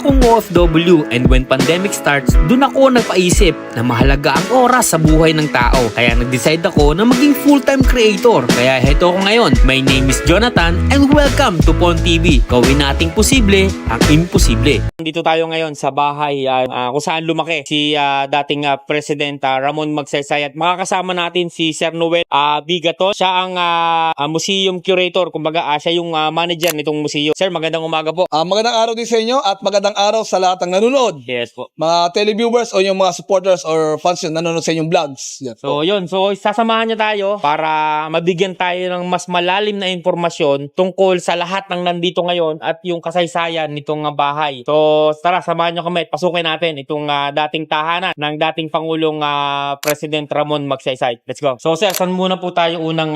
Isa akong OFW and when pandemic starts, dun ako nagpaisip na mahalaga ang oras sa buhay ng tao. Kaya nag-decide ako na maging full-time creator. Kaya heto ako ngayon. My name is Jonathan and welcome to Pon TV. Gawin nating posible ang imposible. Dito tayo ngayon sa bahay kung saan lumaki si dating President Ramon Magsaysay at makakasama natin si Sir Noel Bigaton. Siya ang museum curator. Kumbaga siya yung manager nitong museum. Sir, magandang umaga po. Magandang araw din sa inyo at magandang araw sa lahat ng nanonood. Yes po. Mga televiewers o yung mga supporters or fans yung nanonood sa inyong vlogs. Yan po. So sasamahan niya tayo para mabigyan tayo ng mas malalim na informasyon tungkol sa lahat ng nandito ngayon at yung kasaysayan nitong bahay. So tara, samahan niyo kami at pasukin natin itong dating tahanan ng dating Pangulong President Ramon Magsaysay. Let's go. So sir, saan muna po tayo unang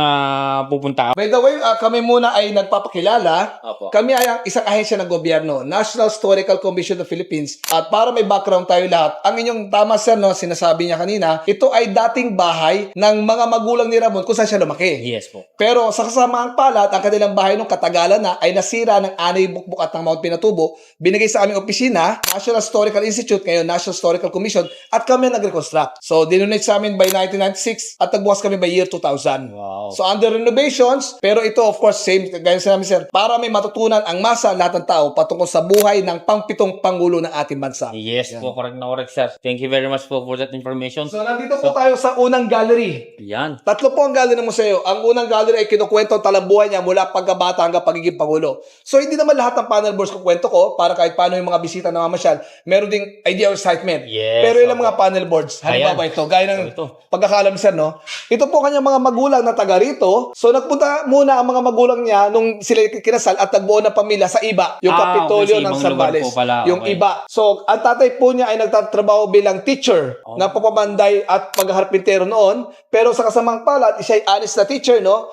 pupunta? By the way, kami muna ay nagpapakilala. Opo. Kami ay ang isang ahensya ng gobyerno, National Historical Commission of the Philippines. At para may background tayo lahat, ang inyong tama sir, no, sinasabi niya kanina, ito ay dating bahay ng mga magulang ni Ramon kung saan siya lumaki. Yes po. Pero sa kasamaang palad, ang kanilang bahay nung katagalan na ay nasira ng Anay Bukbuk at ng Mount Pinatubo, binigay sa aming opisina, National Historical Institute, ngayon National Historical Commission, at kami nag-reconstruct. So, dinonate sa amin by 1996 at nagbukas kami by year 2000. Wow. So, under renovations, pero ito of course, same, gaya sa namin sir, para may matutunan ang masa lahat ng tao patungkol sa buhay ng pangpitong Pangulo ng ating bansa. Yes po, correct na correct sir. Thank you very much po for that information. So, nandito po tayo sa unang gallery. Yan. Tatlo po ang gallery ng museo. Ang unang gallery ay kinukwento ang talambuhay niya mula pagkabata hanggang pagiging Pangulo. So, hindi naman lahat ng panel boards kukwento ko para kahit paano yung mga bisita na mamasyal, meron ding idea or excitement. Yes, Pero ilang mga panel boards, halimbawa ito, gaya ng pagkakalam sir, no? Ito po kanyang mga magulang na taga rito. So, nagpunta muna ang mga magulang niya nung sila kinasal at nagbuo ng pamilya sa iba. Yung Kapitolyo ng Zambales. Yung iba. So, ang tatay po niya ay nagtatrabaho bilang teacher na papabanday at pagharpintero noon. Pero sa kasamang palad, siya ay honest na teacher, no?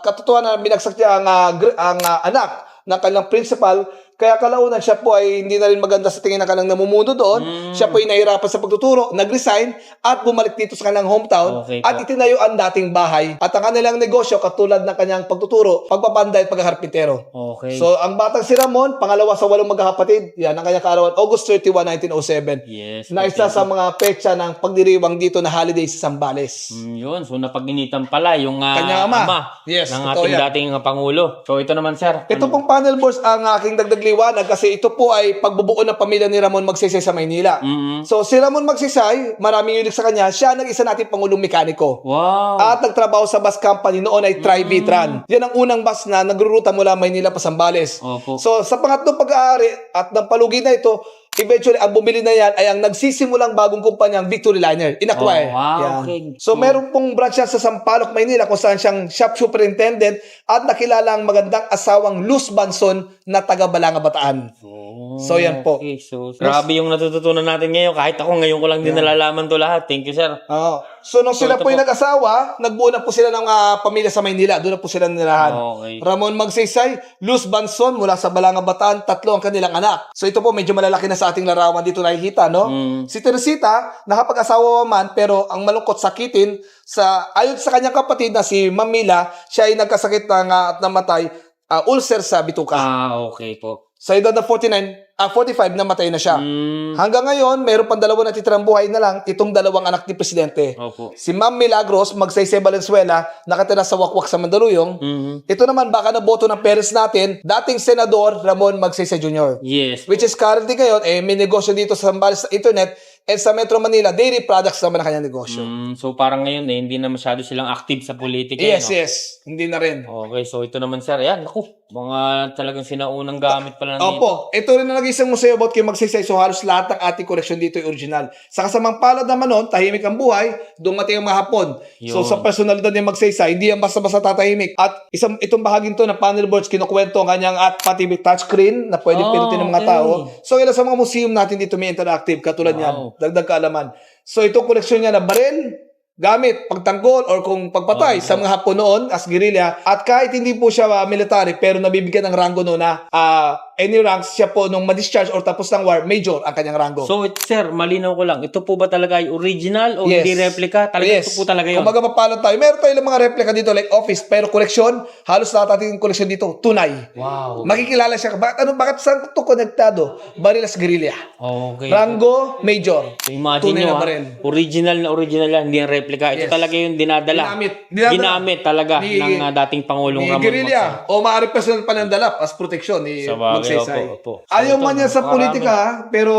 Katotohanan na binagsak niya ang anak ng kanilang principal. Kaya kalaunan siya po ay hindi na rin maganda sa tingin ng kanilang namumuno doon. Siya po ay nahirapan sa pagtuturo, nag-resign at bumalik dito sa kanilang hometown at itinayo ang dating bahay. At ang kanilang negosyo katulad ng kanyang pagtuturo, pagpapanday at pagharpintero. Okay. So ang batang si Ramon, pangalawa sa 8 magkakapatid, yan ang kanyang kaarawan, August 31, 1907. Yes. Na isa sa mga petsa ng pagdiriwang dito na holiday sa Zambales. Yun. So napaginitan pala yung Kanyang ama. Yes, ng totoo ating yan. dating Pangulo. So ito naman sir. Ito pong panel boards ang aking dagdag liwanag kasi ito po ay pagbubuo ng pamilya ni Ramon Magsaysay sa Maynila. So si Ramon Magsaysay, maraming unique sa kanya, siya nag-isa nating Pangulong mekaniko. Wow. At nagtrabaho sa bus company noon ay Tri-Vitran. Yan ang unang bus na nagruruta mula Maynila pa Zambales. Opo. So sa pangatlong pag-aari at ng palugi na ito, eventually, ang bumili na yan ay ang nagsisimulang bagong kumpanyang Victory Liner. In-acquire. Oh, wow, Yan. okay. So, meron pong branch yan sa Sampaloc, Maynila kung saan siyang shop superintendent at nakilala ang magandang asawang Luz Banson na taga Balanga, Bataan. So, yan po. Okay, so grabe yung natututunan natin ngayon. Kahit ako ngayon ko lang din nalalaman to lahat. Thank you, sir. So, nung sila ito po yung nag-asawa, nagbuo na po sila ng pamilya sa Maynila. Doon na po sila nirahan. Okay. Ramon Magsaysay, Luz Banson mula sa Balanga, Bataan, 3 ang kanilang anak. So, ito po medyo malalaki na sa ating larawan dito nakikita, no? Si Teresita, nakapag-asawa man, pero ang malungkot sakitin, ayon sa kanyang kapatid na si Mamila, siya ay nagkasakit at namatay, ulcer sa bituka. Okay po. Sa edad na 45, namatay na siya. Hanggang ngayon, mayroon pang 2 natitirang buhay na lang itong 2 anak ni Presidente. Opo. Si Ma'am Milagros, Magsaysay Valenzuela, nakatira sa Wakwak sa Mandaluyong. Ito naman, baka naboto ng parents natin, dating Senador Ramon Magsaysay Jr. Yes. Which is currently ngayon, may negosyo dito sa Zambales sa internet and sa Metro Manila, dairy products naman ang kanyang negosyo. So parang ngayon hindi na masyado silang active sa politika. Yes, no? yes. Hindi na rin. Okay, so ito naman sir. Yan, naku. Mga talagang sinaunang gamit pala nandito. Opo, ito rin na nag-isang museo about kay Magsaysay. So halos lahat ng ating koleksyon dito ay original. Sa kasamang palad naman nun, tahimik ang buhay, dumating ang mga Hapon. So sa personalidad ni Magsaysay, hindi yan basta-basta tatahimik. At itong bahaging to na panel boards, kinukwento ang kanyang at pati touchscreen na pwedeng pinutin ng mga tao. So ilan sa mga museum natin dito may interactive, katulad yan. Dagdag kaalaman. So itong koleksyon niya na baril, gamit, pagtanggol, or kung pagpatay sa mga Hapon noon as guerrilla. At kahit hindi po siya military, pero nabibigyan ng rango noon na any ranks, siya po nung ma-discharge or tapos ng war, major ang kanyang rango. So, sir, malinaw ko lang. Ito po ba talaga ay original o Yes. hindi replica? Talaga ito po talaga yun. Kung magpapalot tayo, meron tayo lang mga replica dito like office, pero koleksyon, halos lahat natin yung koleksyon dito, tunay. Wow. Makikilala siya. Bakit saan ito konektado? Barilas Guerrilla. Okay. Rango, major. So, imagine Tunay nyo, na baril. original na original yan, hindi yan replica. Ito Yes. talaga yung dinadala. Ginamit talaga Ni- ng dating Pangulong Ni Ramon Guerrilla. Magsaysay. O maaari personal panandala as protection ni Sa bagay, Magsaysay. opo. Ayaw So, man ito, niya sa marami. politika, pero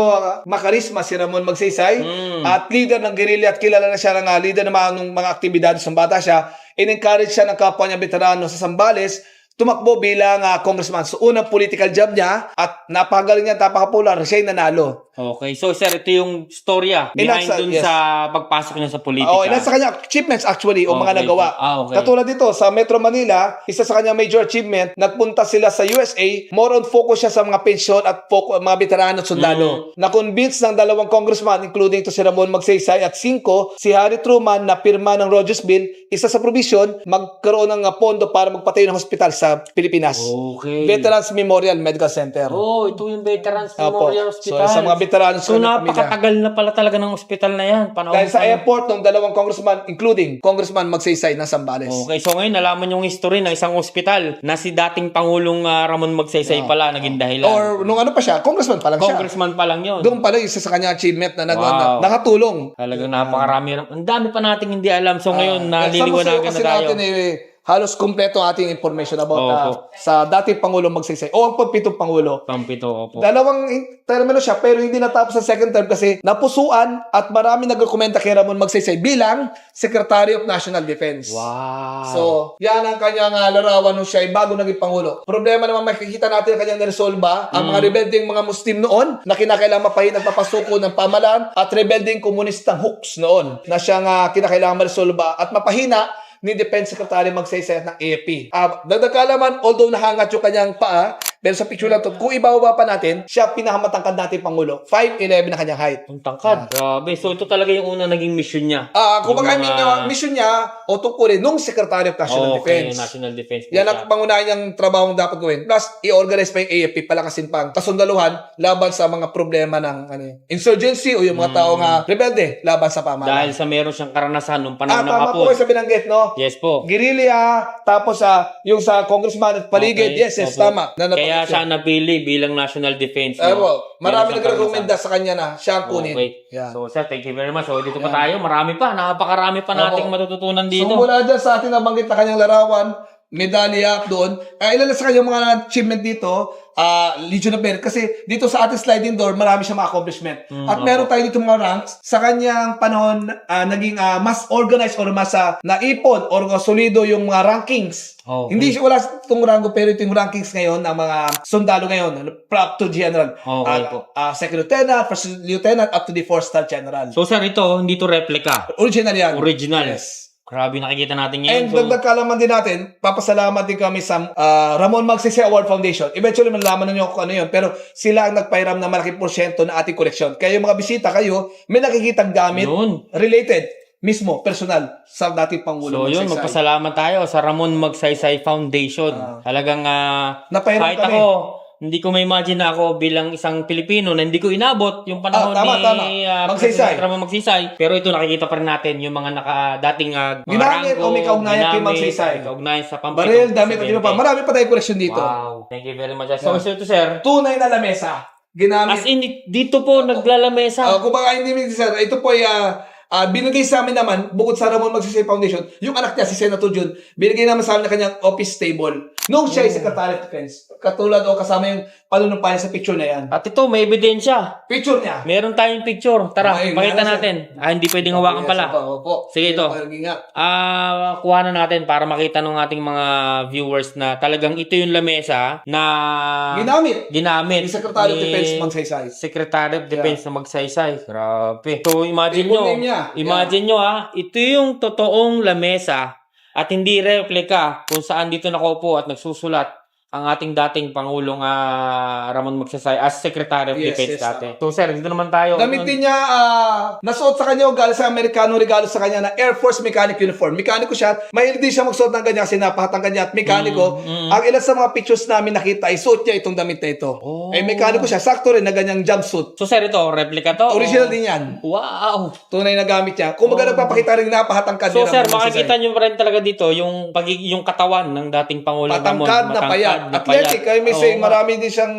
makarisma si Ramon Magsaysay at leader ng guerrilla at kilala na siya ng leader ng mga aktibidades ng bata siya. In-encourage siya ng kapwa niya veterano sa Zambales tumakbo bilang congressman. So, unang political job niya at napakagaling niya, napaka-popular, siya yung nanalo. Okay. So, sir, ito yung storya behind dun Yes. sa pagpasok niya sa politika. Oo, nasa kanya achievements actually o mga Okay. nagawa. Okay. Katulad dito sa Metro Manila, isa sa kanyang major achievement, nagpunta sila sa USA, more on focus siya sa mga pensyon at mga veterano at sundalo. Na-convince ng dalawang congressman, including ito si Ramon Magsaysay at 5, si Harry Truman na pirma ng Rogers Bill, isa sa provision, magkaroon ng pondo para magpatayo ng hospital sa Pilipinas. Okay. Veterans Memorial Medical Center. Oh, ito yung Veterans Opo. Memorial So, Hospital. sa mga veterano So, napakatagal na pala talaga ng hospital na yan. Panahon dahil sa pa- effort ng dalawang congressman, including Congressman Magsaysay ng Zambales. Okay, so ngayon nalaman yung history ng isang ospital na si dating Pangulong Ramon Magsaysay pala naging dahilan. Or nung ano pa siya, congressman pa lang siya. Congressman pa lang yun. Doon pala isa sa kanya achievement na Wow. nakatulong. Talagang napakarami. Ang dami pa nating hindi alam. So ngayon, naliliwanagan na kasi tayo. natin halos kumpleto ang ating information about Opo. sa dating Pangulong Magsaysay o ang pagpitong Pangulo. Pampito, opo. Dalawang termino siya pero hindi natapos sa second term kasi napusuan at marami nagrekomenda kay Ramon Magsaysay bilang Secretary of National Defense. Wow. So, yan ang kanyang larawan nung siya ay bago naging Pangulo. Problema naman makikita natin ang kanyang naresolba, ang mga rebelding mga Muslim noon na kinakailangan mapahin at mapasuko ng pamalaan at rebelding komunistang hooks noon na siyang kinakailangan maresolba at mapahina ni Defense Secretary Magsaysay at ng AFP. Dagdag kaalaman, although nahangat yung kanyang paa, pero sa picture lang to, kung ibababa pa natin, siya pinakamatangkad nating Pangulo. 5'11 na kanyang height. Ang tangkad. Grabe. So ito talaga yung unang naging mission niya. Kung Yung baka mga- mission niya o tungkulin nung Secretary of National Okay, Defense. National Defense. Yan ang pangunahin niyang trabaho dapat gawin. Plus, i-organize pa yung AFP, palakasin pang kasundaluhan laban sa mga problema ng insurgency o yung mga taong rebelde laban sa pamahalaan. Dahil sa meron siyang karanasan nung panahon ng Tama po hapon. kayo sa binanggit, no? Yes po. Guerrilla, tapos yung sa congressman at paligid, Okay, yes, opo. tama. Kaya siya napili bilang National Defense. Marami Meron siyang nagrekomenda sa kanya na siya ang karanasan. kunin. Okay. Yan. So sir, thank you very much. So dito pa tayo. Marami pa. Napakarami pa nating matututunan So dito. mula dyan sa ating nabanggit na kanyang larawan, medalya doon, ilan sa kanyang mga achievement dito, Legion of Merit. Kasi dito sa ating sliding door, marami siyang mga accomplishment. At meron tayo dito mga ranks. Sa kanyang panahon, naging mas organized or mas naipon or solido yung mga rankings. Okay. Hindi siya wala itong rango pero ito yung rankings ngayon ng mga sundalo ngayon. Up to general. Okay po. Second lieutenant, first lieutenant, up to the 4-star general. So sir, ito hindi to replica. Original yan. Original. Yes. Grabe nakikita natin And ngayon. So, dagdag kalaman din natin, papasalamat din kami sa Ramon Magsaysay Award Foundation. Eventually, malalaman ninyo kung ano yun. Pero sila ang nagpairam ng malaking porsyento na ating koleksyon. Kaya yung mga bisita kayo, may nakikitang gamit Yun. related, mismo, personal, sa dating Pangulo So yun, Magsaysay. magpasalamat tayo sa Ramon Magsaysay Foundation. Talagang Napairam kahit kami. ako, hindi ko ma-imagine na ako bilang isang Pilipino na hindi ko inabot yung panahon Tama. ni Magsaysay. President Ramon Magsaysay. Pero ito nakikita pa rin natin yung mga dating Ginamit o may kaugnayan kay Magsaysay. May kaugnayan sa pampitong Baril, damit, at iba pa. presidente. Marami pa tayong koleksyon dito. Wow. Thank you very much. So ito sir, Tunay na lamesa. Ginamit. as in dito po naglalamesa. Kung baka hindi mo sir, ito po ay binigay sa amin naman, bukod sa Ramon Magsaysay Foundation, yung anak niya, si Senator Jun, binigay naman sa amin na kanyang office table. Nung siya ay Secretary of Defense. Katulad o kasama yung panunumpayan sa picture na yan. At ito may ebidensya. Picture niya. Meron tayong picture. Tara, Okay, pakita meron, sir. natin. Hindi pwedeng hawakan pala. Opo. Sige, ito. Nga. Kuha na natin para makita ng ating mga viewers na talagang ito yung lamesa na Ginamit. Ni Secretary of Defense Magsaysay. Secretary of Defense na Magsaysay. Grabe. So, imagine Full nyo. name niya. Imagine nyo ito yung totoong lamesa at hindi replika kung saan dito nakaupo at nagsusulat ang ating dating Pangulong Ramon Magsaysay as Secretary of Yes, Defense yes, dati. So sir, dito naman tayo. Gamitin niya, nasuot sa kanya o galing sa Amerikano regalo sa kanya na Air Force mechanic uniform. Mekaniko siya, mahilig din siya magsuot ng ganyan kasi napahatang kanya at mekaniko. Ang ilan sa mga pictures namin nakita, isuot niya itong damit na ito. Mekaniko siya, sakto rin na ganyang jumpsuit. So sir, ito, replica to? Original din yan. Wow! Tunay na gamit niya. Kung baga nagpapakita rin napahatang kanya. So sir, makikita nyo pa rin talaga dito yung katawan ng dating Pangulong Ramon. Patangkad na payat. Athletic. Kaya may say, marami din siyang,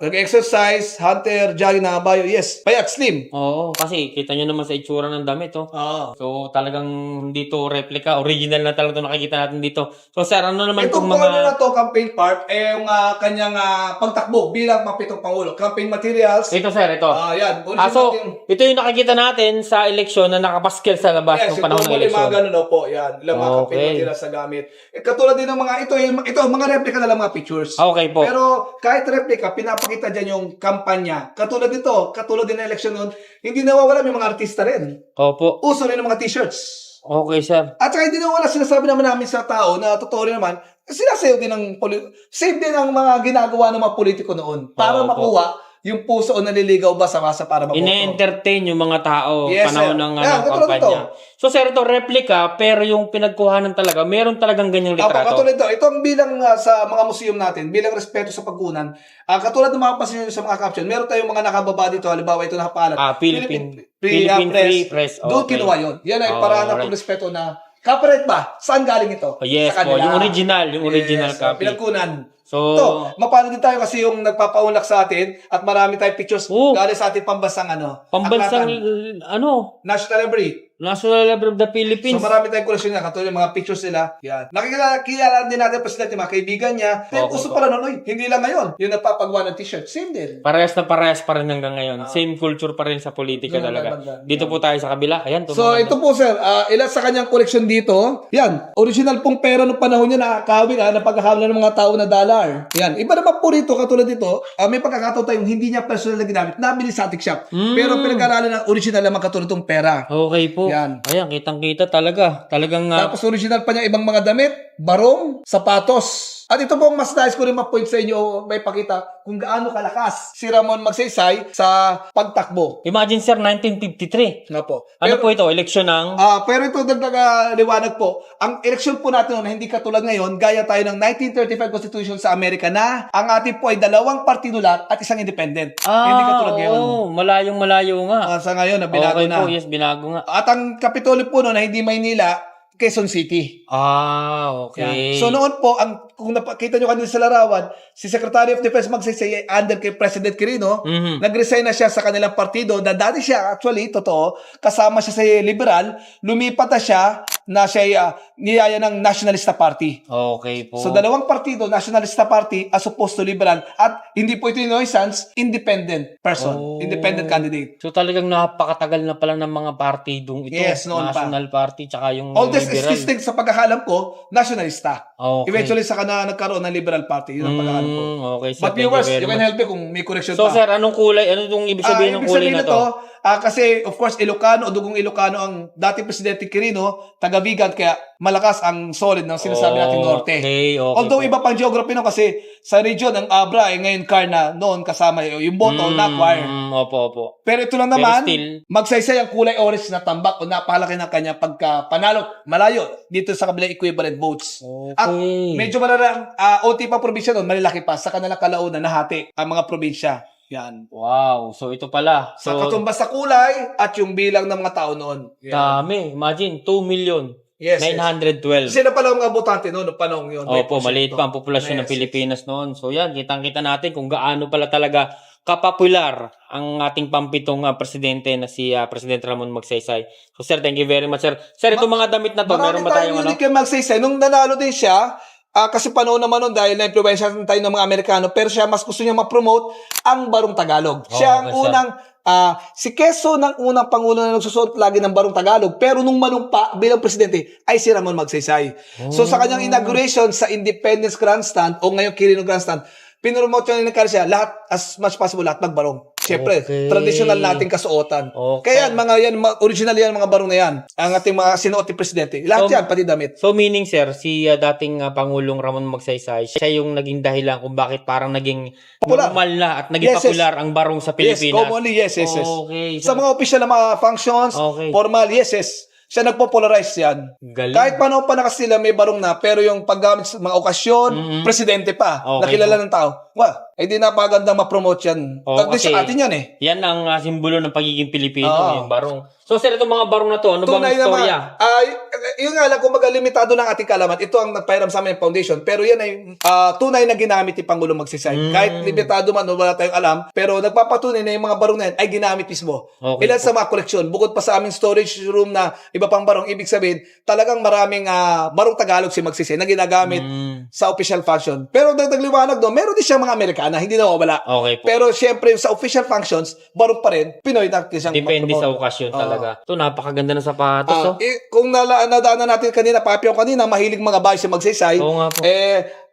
nag-exercise, hunter, jogging na bayo. Yes, payat, slim. Oo, kasi kita nyo naman sa itsura ng damit, oh. So talagang dito replica, original na talaga ito nakikita natin dito. So sir, ano naman Itong itong mga... na to, campaign part, yung kanyang pagtakbo bilang mapitong Pangulo. Campaign materials. Ito sir, ito. Yan. So, ito yung nakikita natin sa eleksyon na nakapaskil sa labas ng panahon ng eleksyon. Mga ganun po, yan. Ilang mga campaign materials na gamit. Katulad din ng mga, ito, mga replica na lang mga pictures. Okay po. Pero kahit replica, pinapakita dyan yung kampanya. Katulad dito, katulad din ng eleksyon nun, hindi nawawala yung mga artista rin. Opo. Uso rin ng mga t-shirts. Okay, sir. At saka hindi nawawala, sinasabi naman namin sa tao na totoo rin naman, sinasayaw din ng save din ang mga ginagawa ng mga politiko noon para makuha yung puso o naliligaw ba sa masa para maboto. Ine-entertain yung mga tao Yes, panahon sir. ng Katulad kampanya. So sir, ito replica pero yung pinagkuhanan talaga, meron talagang ganyang litrato. Katulad ito. Ito ang bilang sa mga museum natin, bilang respeto sa pagkunan. Katulad ng mga pasin sa mga caption, meron tayong mga nakababa dito. Halimbawa, ito nakapalat. Philippine Free Press. Doon Okay. kinuha yun. Yan ay paraan ng respeto na copyright ba? Saan galing ito? Yes sa po, kanila. yung original Yes, copy. pinagkunan. So, Ito, mapano din tayo kasi yung nagpapaunlak sa atin at marami tayong pictures galing sa ating pambansang pambansang aklatan. National Library. National Library of the Philippines. So marami tayong koleksyon na katulad yung mga pictures nila. Yan. Nakikilala din natin presidente, mga kaibigan niya. Pero gusto pala noon, hindi lang ngayon. Yung nagpapagawa ng t-shirt, same din. Parehas pa rin hanggang ngayon. Same culture pa rin sa politika talaga. Dito po tayo sa kabila. Ayan. So ito po sir, ilan sa kanyang koleksyon dito. Yan, original pong pera ng panahon niya na kahawig na pagkakahamlan ng mga tao na dollar. Yan, iba naman po rito katulad dito. May pagkakataon tayong hindi niya personal na ginamit. Nabili sa antique shop. Pero pinag-aralan ng original naman katulad itong pera. Okay po. Yan. Ayan, kitang-kita talaga. Talagang... Tapos original pa niya ibang mga damit, barong, sapatos. At ito po ang mas nais ko rin ma-point sa inyo, may pakita kung gaano kalakas si Ramon Magsaysay sa pagtakbo. Imagine sir, 1953. Nga po. Ano po ito? Eleksyon ng... Pero ito dagdag liwanag po. Ang eleksyon po natin noon, hindi katulad ngayon, gaya tayo ng 1935 Constitution sa Amerika na ang ating po ay 2 partido lahat at isang independent. Hindi katulad ngayon. Malayong-malayo nga. Sa ngayon, na binago Okay na. po, yes, binago nga. At ang Kapitolyo po noon na hindi Maynila, Quezon City. Okay. So noon po, kung nakita nyo kanina sa larawan, si Secretary of Defense Magsaysay ay under kay President Quirino, nag-resign na siya sa kanilang partido na dati siya, actually, totoo, kasama siya sa liberal, lumipat na siya na siya ay niyaya ng Nationalista Party. Okay po. So 2 partido, Nationalista Party as opposed to liberal, at hindi po ito inoisance, independent person, independent candidate. So talagang napakatagal na pala ng mga partidong ito. Yes, noon pa. National Party, tsaka yung Oldest liberal. existing sa pagkakalam ko, nationalista. Okay. Eventually, saka na nagkaroon ng liberal party. Yun ang pagkakalam ko. Okay, sir. But viewers, you can help me kung may correction So, pa. sir, anong kulay? Ano itong ibig sabihin ng kulay na to? Kasi, of course, Ilocano o dugong Ilocano ang dating Presidente Quirino, taga-Vigan, kaya malakas ang solid ng sinasabi natin Norte. Okay. Although iba pang geography no, kasi sa region ng Abra, ngayon Karna, noon kasama yung boto, na-acquire. Opo. Pero ito lang naman, still, Magsaysay ang kulay orange na tambak o napakalaki ng kanya pagka-panalo, malayo, dito sa kabilang equivalent votes. Okay. At medyo mararang, OT pa probinsya doon, malilaki pa, sa kanilang kalaunan, nahati ang mga probinsya. Yan. Wow. So, ito pala. Sa So, katumbas sa kulay at yung bilang ng mga tao noon. Yan. dami. Imagine, 2 million. Yes, 912. Sila pala ang mga botante noon, noong panahon yun. Opo, maliit pa ang populasyon ng Pilipinas noon. So yan, kitang-kita natin kung gaano pala talaga kapopular ang ating pampitong presidente na si President Ramon Magsaysay. So sir, thank you very much sir. Sir, itong mga damit na to, meron ba tayong unique kay Magsaysay. Nung nanalo din siya, kasi panahon naman nun dahil na-influensya tayo ng mga Amerikano, pero siya mas gusto niya ma-promote ang Barong Tagalog. Siya ang okay, unang si Quezon ang unang pangulo na nagsusuot lagi ng Barong Tagalog, pero nung manumpa bilang presidente ay si Ramon Magsaysay. So sa kanyang inauguration sa Independence Grandstand o ngayon Quirino Grandstand, pinromote niya ni siya lahat as much possible lahat magbarong. Siyempre, Okay. traditional nating kasuotan. Okay. Kaya original yan, mga barong na yan. Ang ating mga sinuot ni Presidente. Lahat So, yan, pati damit. So meaning sir, si dating Pangulong Ramon Magsaysay, siya yung naging dahilan kung bakit parang naging Popular. normal na at naging Yes, yes. popular ang barong sa Yes, Pilipinas. commonly, yes. Okay. Sa mga official na mga functions, Okay. formal, yes. Siya nagpopularize yan. Galing. Kahit paano pa na kasi sila may barong na, pero yung paggamit sa mga okasyon, presidente pa, Okay. nakilala ng tao. Di napagandang ma-promote yan. Oo, Kasi sa atin yan eh. Yan ang simbolo ng pagiging Pilipino, Oo. yung barong. So sir, itong mga barong na to, ano bang Tunay naman. istorya? Yun nga lang, kumbaga limitado ng ating kalaman. Ito ang nagpahiram sa amin ng foundation. Pero yan ay tunay na ginamit ni Pangulong Magsaysay. Kahit limitado man o wala tayong alam, pero nagpapatunay na yung mga barong na yan ay ginamit mismo. Okay Ilan sa mga koleksyon. Bukod pa sa aming storage room na iba pang barong, ibig sabihin, talagang maraming barong Tagalog si Magsaysay na ginagamit sa official function. Pero dagdag liwanag doon, meron din siyang mga Amerikana, hindi nawawala. Okay po. Pero syempre, sa official functions, barong pa rin, Pinoy na siyang Depende sa mag-promote. okasyon talaga. Ito, napakaganda ng sapatos. Oh. Kung nadaanan natin kanina, Papiong kanina, mahilig mga bahay si Magsaysay. Oo nga po.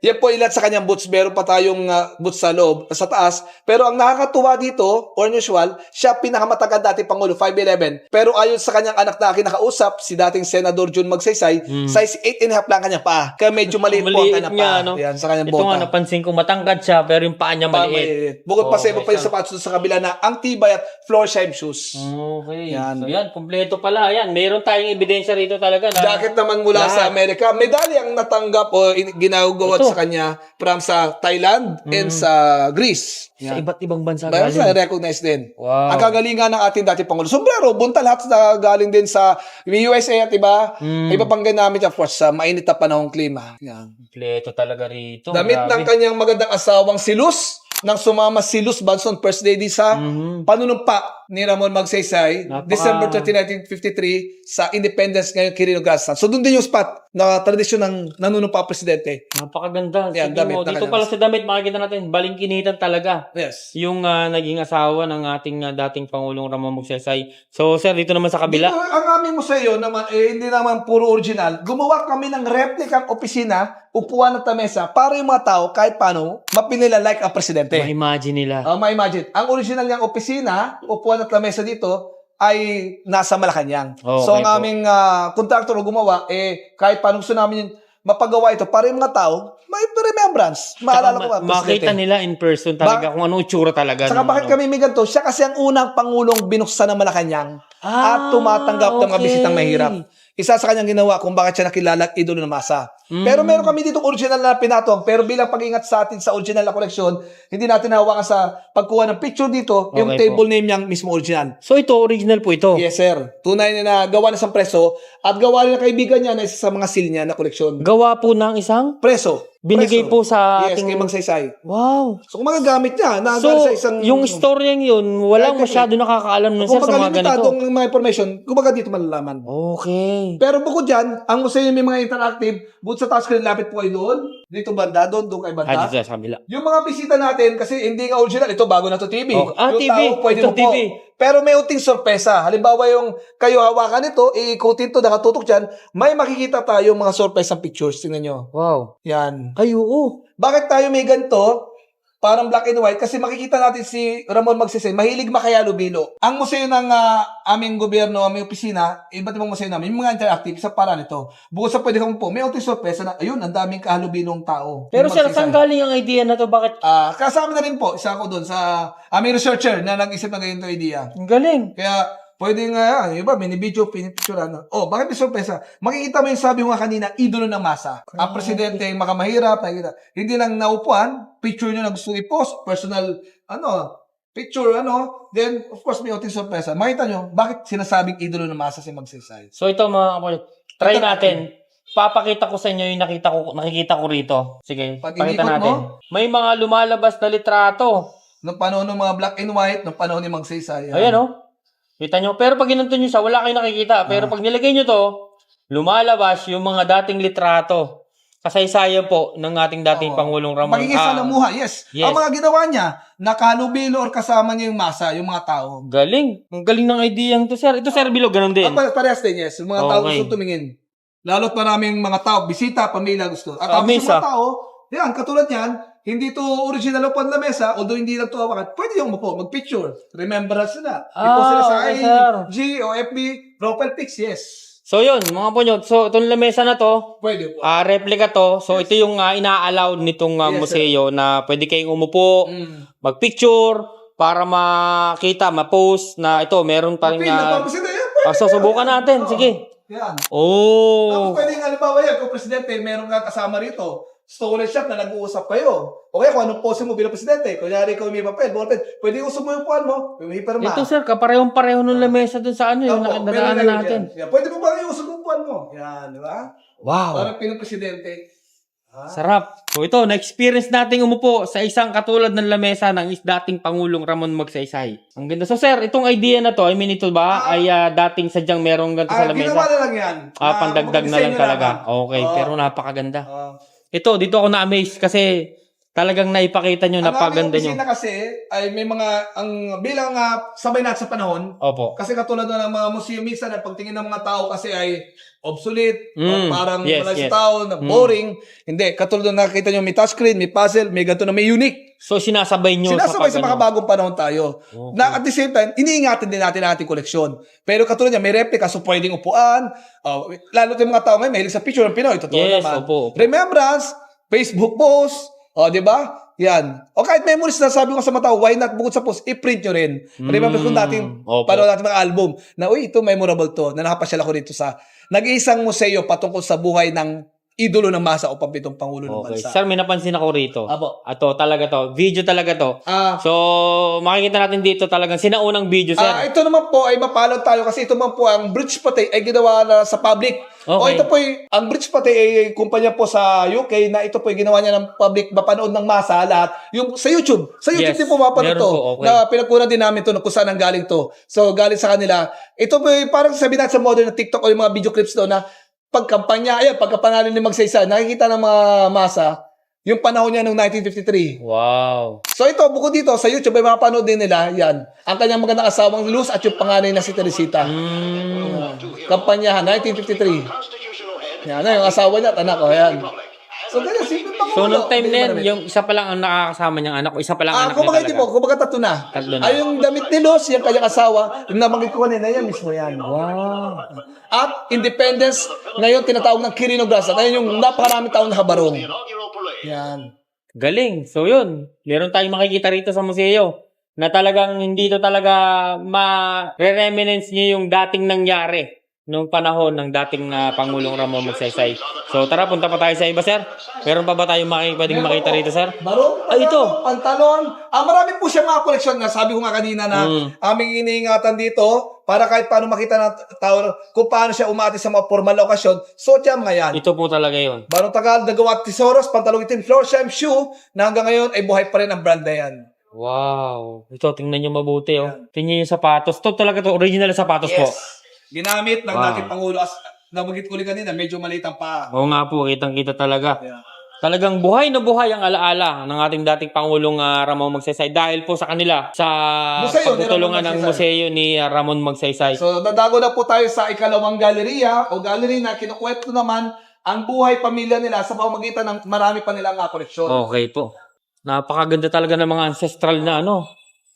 Yan po ilan sa kanyang boots. Meron pa tayong boots sa loob, sa taas. Pero ang nakakatuwa dito, or unusual, siya pinakamatagal dati Pangulo, 5'11". Pero ayon sa kanyang anak na kinakausap, si dating Senador Jun Magsaysay, size 8.5 lang kanyang paa. Kaya medyo maliit po ang Maliit kanyang niya, paa. no? Yan, sa kanyang Ito nga, bota. napansin ko, matangkad siya, pero yung paa niya maliit. Maliit. Bukod pa sa iba pa yung sapatos sa kabila na ang tibay at floor shine shoes. Okay. Yan. So yan, kumpleto pala. Yan, meron tayong ebidensya rito talaga. Na, Jacket naman mula sa Amerika. Medalya ang natanggap o ginagawa Ito. sa kanya from sa Thailand and sa Greece. sa iba't ibang bansa Meron galing. sa recognize din. Wow. Ang kagalingan ng ating dati Pangulo. Sombrero, bunta lahat na galing din sa USA at iba. Iba pang ginamit of course sa mainit na panahong klima. Yan. Kumpleto talaga rito. Damit ng kanyang magandang asawang si Luz, nang sumama si Luz Banson first lady sa panunumpa ni Ramon Magsaysay, December 30, 1953 sa Independence ngayon Quirino Grandstand. So doon din yung spot na tradisyon ng nanunumpa presidente. Napakaganda. Yan, Sige damit mo, na dito kanya. pala sa damit, makikita natin, balingkinitan talaga. Yes. Yung naging asawa ng ating dating Pangulong Ramon Magsaysay. So, sir, dito naman sa kabila. Dito, ang aming museo naman, hindi naman puro original. Gumawa kami ng replicang opisina, upuan at mesa, para yung mga tao, kahit paano, mapinila like ang presidente. Ma-imagine nila. Ma-imagine. Ang original niyang opisina, upuan at lamesa dito, ay nasa Malacanang. Okay So, ang po. aming contractor na gumawa, kahit paano gusto namin mapagawa ito para yung mga tao, may remembrance. Maalala ko ba, Makita presidente? nila in person talaga kung anong itsura talaga. Saka nung bakit ano. kami may ganito? Siya kasi ang unang pangulong binuksan ng Malacanang at tumatanggap ng mga okay. bisitang mahirap. Isa sa kanyang ginawa kung bakit siya nakilala at idolo ng masa. Pero meron kami dito original na pinatong. Pero bilang pag-ingat sa atin sa original na koleksyon, hindi natin hawakan sa pagkuha ng picture dito, yung Okay table name niyang mismo original. So, ito, original po ito. Yes, sir. Tunay na gawa na sa preso at gawa rin ng kaibigan niya na isa sa mga seal niya na koleksyon. Gawa po ng isang Preso. binigay Preso. po sa Yes, ating... kay Magsaysay. Wow. So kung magagamit niya, So, sa isang... yung storyang yun, walang Right, masyado nakakaalam nun, sir, kung sa mga ganito. limitadong mga information, kumbaga dito malalaman. Okay. Pero bukod dyan, ang museo may mga interactive, bukod sa touchscreen, lapit po ay doon, dito banda, doon kay banda. Dito sa kabila. Yung mga bisita natin, kasi hindi nga original, ito bago na to TV. Okay. Yung TV. tao, pwede Ito mo po. TV. Pero may uting sorpresa. Halimbawa yung kayo hawakan ito, iikutin to, nakatutok dyan, may makikita tayo mga sorpresang pictures. Tingnan nyo. Wow. Yan. Ay, oo. Bakit tayo may ganito? Parang black and white kasi makikita natin si Ramon Magsaysay, mahilig makayalo-bilo. Ang museo ng aming gobyerno, aming opisina, iba't ibang museo namin, yung mga interactive, isa para nito. Bukod sa pwede kang po, may uting sorpresa na, ayun, ang daming kahalo-bilong tao. Pero Yung sir, Magsaysay. saan galing ang idea na to? Bakit? Kasama na rin po, isa ako doon sa aming researcher na nag-isip ng ganito idea. Ang galing. Kaya, pwede nga yan, iba, mini-video, pinipicturean. Oh, bakit may sorpresa? Makikita mo yung sabi ko nga kanina, idolo ng masa. Ang presidente yung makamahirap, nakikita. Hindi lang naupuan, picture nyo na gusto i-post, personal, picture, then, of course, may uting sorpresa. Makita nyo, bakit sinasabing idolo ng masa si Magsaysay? So ito mga kapalit, try natin. Papakita ko sa inyo yung nakikita ko rito. Sige, Pag pakita inikot natin. mo? May mga lumalabas na litrato. Nung panahon ng mga black and white, nung panahon ni Magsaysay. Ayan oh. Kita nyo? Pero pag ginanto nyo siya, wala kayong nakikita. Pero pag nilagay nyo to, lumalabas yung mga dating litrato. Kasaysayan po ng ating dating Pangulong Ramon. Magiging salamuha, yes. yes. Ang mga ginawa niya, nakalubilo or kasama niya yung masa, yung mga tao. Galing. Ang galing ng idea to, sir. Ito, sir, Bilog, ganun din. Parehas din, yes. Yung mga tao Okay. gusto tumingin. Lalo't maraming mga tao, bisita, pamilya gusto. At ang Misa. mga tao, yan, katulad yan, hindi to original upuan na mesa, although hindi lang to hawakan, pwede yung upo, mag-picture. Remembrance na. I-post sila sa okay, sir. IG o FB, profile pics, yes. So yun, mga punyot. So itong lamesa na to, Pwede po. replica to. So ito yung ina-allow nitong Yes, museo na pwede kayong umupo, mag-picture, para makita, ma-post na ito, meron pa rin Pin na pa yan, pwede. so subukan natin, sige. Yan. Oh. Tapos pwedeng halimbawa yan, kung presidente, meron ka kasama rito, stolen shop na nag-uusap kayo. O kaya kung anong pose mo bilang presidente, kunyari ikaw may papel, ballpen, pwede usap mo yung puan mo, may pirma. Ito sir, kaparehong-pareho ng lamesa dun sa ano, yung Opo, nakadaanan meron natin. yan. Pwede mo ba iusap yung puan mo? Yan, di ba? Wow. Parang pinong presidente. Sarap. So ito, na-experience nating umupo sa isang katulad ng lamesa ng dating Pangulong Ramon Magsaysay. Ang ganda. So sir, itong idea na to, I mean ito ba, ay dating sadyang merong ganito sa lamesa? Ginawa na lang yan. Pandagdag na lang talaga. Okay, pero napakaganda. Ito, dito ako na-amaze kasi talagang naipakita nyo, napaganda nyo. Ang aming kasi ay may mga, bilang sabay natin sa panahon, Opo. kasi katulad na ng mga museum, minsan ang pagtingin ng mga tao kasi ay obsolete, o parang wala sa tao, na boring. Hindi, katulad na nakikita nyo, may touchscreen, may puzzle, may ganito na may unique. So sinasabay nyo Sinasabay sa mga bagong panahon tayo. Okay. Na at the same time, iniingatan din natin ang ating koleksyon. Pero katulad niya, may replica, so pwedeng upuan. Lalo yung mga tao ngayon, mahilig sa picture ng Pinoy. Totoo Yes, naman. opo. Remembrance, Facebook post, di ba? Yan. O kahit memories na sabi ko sa mga tao, why not bukod sa post, i-print nyo rin. Remember kung dating, opo. paano natin mga album, na uy, ito memorable to, na nakapasyal ako dito sa nag-iisang museo patungkol sa buhay ng idolo ng masa o pampitong pangulo ng Okay. bansa. Sir, may napansin ako rito. Apo. Ato, talaga to. Video talaga to. So, makikita natin dito talagang sinaunang video, sir. Ito naman po ay mapalad tayo kasi ito naman po ang Bridge Pate ay ginawa na sa public. Okay. O ito po ang Bridge Pate ay kumpanya po sa UK na ito po ay ginawa niya ng public mapanood ng masa lahat. Yung sa YouTube. Sa YouTube Yes, din po mapanood meron to. po, okay. Na pinagkunan din namin to kung saan ang galing to. So galing sa kanila. Ito po ay parang sabi natin sa modern na TikTok o yung mga video clips doon na pagkampanya, pagkapanalo ni Magsaysay, nakikita ng mga masa yung panahon niya noong 1953. Wow. So ito, bukod dito, sa YouTube, ay mapapanood din nila, yan. Ang kanyang magandang asawang Luz at yung panganay na si Teresita. Kampanyahan, 1953. Yan na, yung asawa niya at anak ko, yan. So ganyan, simple pangulo. So, nung time Hindi na yan, marami. yung isa pa lang ang nakakasama niyang anak o isa pa lang ang anak niya Kumbaga hindi talaga. po, kumbaga tatlo na. Tatlo na. Ay, yung damit ni Luz, yung kanyang asawa, yung nabanggit ko kanina, yan mismo yan. Wow. At Independence, ngayon tinatawag ng Quirino Grasa. Ngayon yung napakaraming taon na habarong. Yan. Galing. So, yun. Meron tayong makikita rito sa museo na talagang hindi to talaga ma-re-reminisce niyo yung dating nangyari nung panahon ng dating Pangulong Ramon Magsaysay. So, tara, punta pa tayo sa iba, sir. Meron pa ba tayong pwedeng makita rito, sir? Barong, Ay, ito. Pantalon. Marami po siya mga koleksyon na sabi ko nga kanina na aming iniingatan dito para kahit paano makita ng tao kung paano siya umati sa mga formal na okasyon. So, tiyan mga yan. Ito po talaga yun. Barong Tagal, Dagawa Tesoros, pantalong itim, floor shame shoe na hanggang ngayon ay buhay pa rin ang brand na yan. Wow. Ito, tingnan nyo mabuti, oh. Tingnan yung sapatos. Ito talaga to, original na sapatos po. Ginamit ng dating Pangulo as nabagit ko kanina, medyo maliit ang paa. Oo nga po, kitang-kita talaga. Yeah. Talagang buhay na buhay ang alaala ng ating dating Pangulong Ramon Magsaysay dahil po sa kanila sa Museo ni pagtutulungan Ramon ng Magsaysay. museo ni Ramon Magsaysay. So, dadago na po tayo sa ikalawang galeriya o gallery na kinukwento naman ang buhay pamilya nila sa pamamagitan ng marami pa nilang koleksyon. Okay po. Napakaganda talaga ng mga ancestral na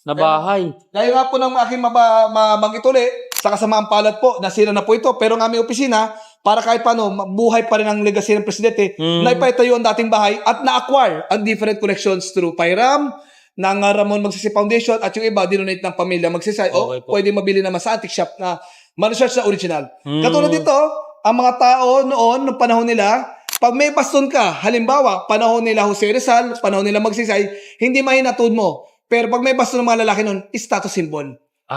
na bahay. Dahil nga po ng aking mabanggit uli, sa kasamaang palad po, nasira na po ito. Pero ng aming opisina, para kahit paano, buhay pa rin ang legacy ng presidente, na ipaitayo ang dating bahay at na-acquire ang different collections through Pairam, ng Ramon Magsaysay Foundation, at yung iba, dinonate ng pamilya Magsaysay. Okay po. Pwede mabili naman sa antique shop na ma-research na original. Katulad dito, ang mga tao noon, nung panahon nila, pag may baston ka, halimbawa, panahon nila Jose Rizal, panahon nila Magsaysay, hindi mahinatod mo. Pero pag may baston ng mga lalaki noon, status symbol.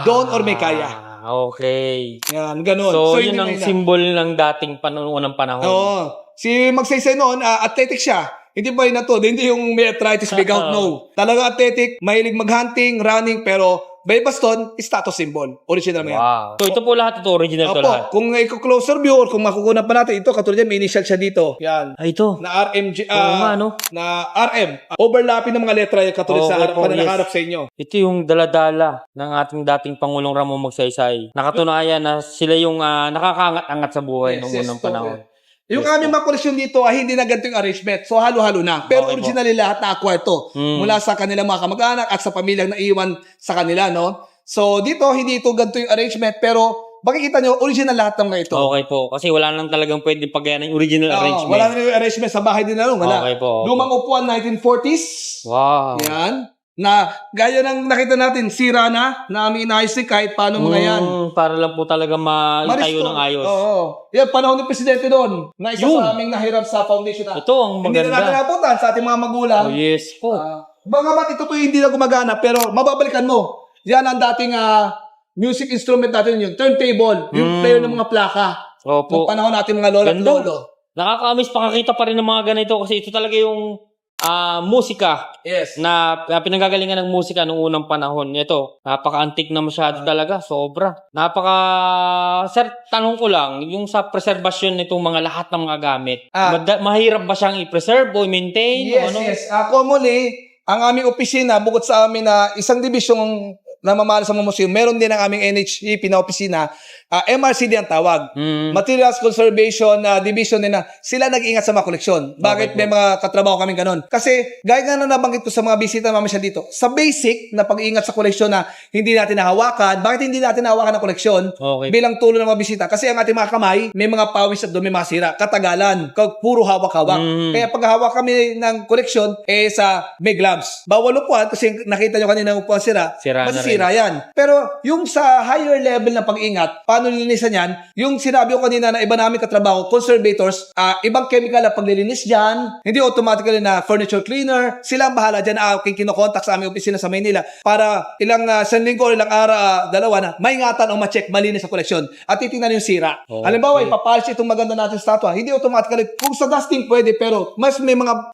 Doon or may kaya. Okay. Yan, ganun. So, yun hindi ang mahina. symbol ng dating unang panahon. Oo. Si Magsaysay noon, athletic siya. Hindi ba yun na to? Hindi yung may arthritis, big out, no. Talaga athletic, mahilig mag-hunting, running, pero may baston, status symbol. Original mo yan. Wow. So, ito po lahat. Ito original to lahat. Opo, kung i-closer view or kung makukunan pa natin, ito katulad yan, may initial siya dito. Yan. Ay, ito. Na RMG, Oo nga, no? na RM. Overlapping ng mga letra yung katulad sa Okay harap po, pa na yes. nakaharap sa inyo. Ito yung daladala ng ating dating Pangulong Ramon Magsaysay. Nakatunayan na sila yung nakakaangat-angat sa buhay Yes, nung yes, unang to, panahon. Yung aming mga koleksyon dito ay hindi na ganito yung arrangement. So, halo-halo na. Pero Okay po. originally lahat na-acquire to. Mula sa kanilang mga kamag-anak at sa pamilyang naiwan sa kanila, no? So, dito, hindi ito ganito yung arrangement. Pero, makikita nyo, original lahat ng mga ito. Okay po. Kasi wala nang talagang pwede pagyanan yung original Oo, arrangement. wala na yung arrangement sa bahay din na lang. Wala. Okay po. Lumang upuan, 1940s. Wow. Yan. Na, gaya ng nakita natin, sira na aming inayos kahit paano mga yan. Para lang po talaga maitayo Maristo. ng ayos. Oo. Yan, panahon ng presidente doon. Na isa Yun. sa aming nahirap sa foundation na. Ito ang Hindi na natin maganda. napuntahan sa ating mga magulang. Oh, yes po. Bagamat ito po hindi na gumagana, pero mababalikan mo. Yan ang dating music instrument natin yun. Turntable. Yung player ng mga plaka. Opo. Nung panahon natin mga lola at Ganda. lolo. Nakaka-amiss pakakita pa rin ng mga ganito kasi ito talaga yung musika Yes. na pinanggagalingan ng musika nung unang panahon. Ito, napaka-antique na masyado talaga. Sobra. Sir, tanong ko lang, yung sa preservation nitong mga lahat ng mga gamit, mahirap ba siyang i-preserve o i-maintain? Yes, o ano? yes. Commonly, ang aming opisina, bukod sa amin na isang dibisyong namamala sa mga museum, meron din ang aming NHEP na opisina, MRCD ang tawag. Materials Conservation Division din na sila nag-iingat sa mga koleksyon. Bakit may mga katrabaho kami ganun? Kasi, gaya nga na nabanggit ko sa mga bisita naman siya dito, sa basic na pag-iingat sa koleksyon na hindi natin nahawakan, bakit hindi natin nahawakan ang koleksyon? Okay. Bilang tulong ng mga bisita. Kasi ang ating mga kamay, may mga pawis at doon may mga sira. Katagalan. Puro hawak-hawak. Kaya pag hawak kami ng koleksyon, may gloves. Bawal upuan kasi nakita nyo kanina upuan sira. Sira na Masisira yan. Pero yung sa higher level na pag-ingat, paano nilinisan yan? Yung sinabi ko kanina na iba namin katrabaho, conservators, ibang chemical na paglilinis dyan, hindi automatically na furniture cleaner, sila ang bahala dyan na aking kinokontak sa aming opisina sa Maynila para ilang isang linggo o ilang araw, dalawa na, maingatan o ma-check, malinis sa koleksyon at titingnan yung sira. Okay. Halimbawa, ipapolish itong maganda natin statwa, hindi automatically, kung sa dusting pwede, pero mas may mga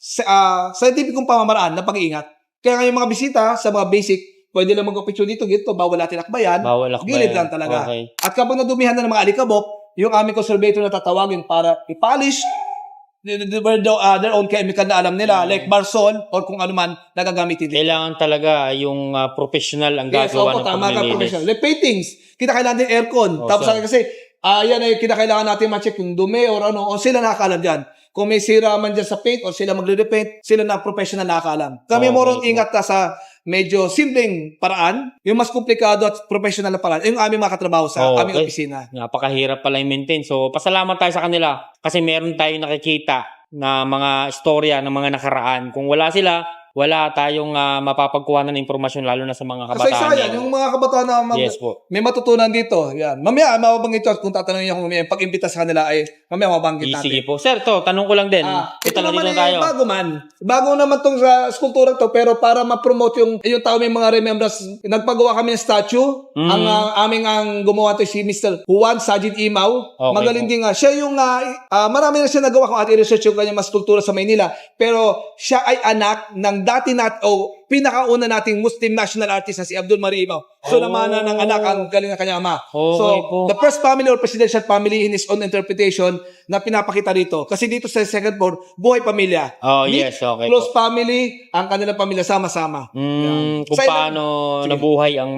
scientificong pamamaraan na pag-iingat. Kaya ngayong mga bisita sa mga basic, pwede lang mag-picture dito, bawal natin akbayan. Bawal akbayan. Gilid lang talaga. Okay. At kapag nadumihan na ng mga alikabok, yung aming conservator na tatawagin para i-polish their own chemical na alam nila, like Barsol or kung ano man nagagamitin nila. Kailangan talaga yung professional ang Yes, gagawa opo, ng tama ka, paglilinis. professional. Like paintings, kita kailangan din aircon. Tapos sir. kasi, yan ay kinakailangan natin ma-check yung dumi or ano, o sila nakakaalam dyan. Kung may sira man dyan sa paint or sila magre-repaint, sila na professional nakakaalam. Kami mo ron ingat na sa medyo simpleng paraan, yung mas komplikado at professional na paraan, yung aming mga katrabaho sa aming opisina. Napakahirap pala i-maintain. So, pasalamat tayo sa kanila kasi meron tayong nakikita na mga istorya ng mga nakaraan. Kung wala sila, wala tayong mapapagkuhanan ng impormasyon lalo na sa mga Kasi kabataan. isa yan, yung mga kabataan na Yes po. may matutunan dito. Yan. Mamaya, mababanggit ito. Kung tatanungin niyo kung mamaya, pag-imbita sa kanila ay mamaya mababanggit natin. Sige po. Sir, tanong ko lang din. Ito Punta na naman dito tayo. bago man. Bago naman tong sa skulptura to, pero para ma-promote yung tao may mga remembrance, nagpagawa kami ng statue. Ang gumawa to si Mr. Juan Sajid Imaw. Okay Magaling po. din nga. Siya yung, marami na siya nagawa kung ating research yung kanyang mga skulptura sa Maynila. Pero siya ay anak ng dati pinakauna nating Muslim national artist na si Abdul Mari Imaw. So naman ng anak ang galing ng kanyang ama. Okay So, po. the first family or presidential family in his own interpretation na pinapakita rito. Kasi dito sa second floor, buhay pamilya. Oh, yes, okay Close family, ang kanilang pamilya sama-sama. Kung Sa ilang- paano nabuhay ang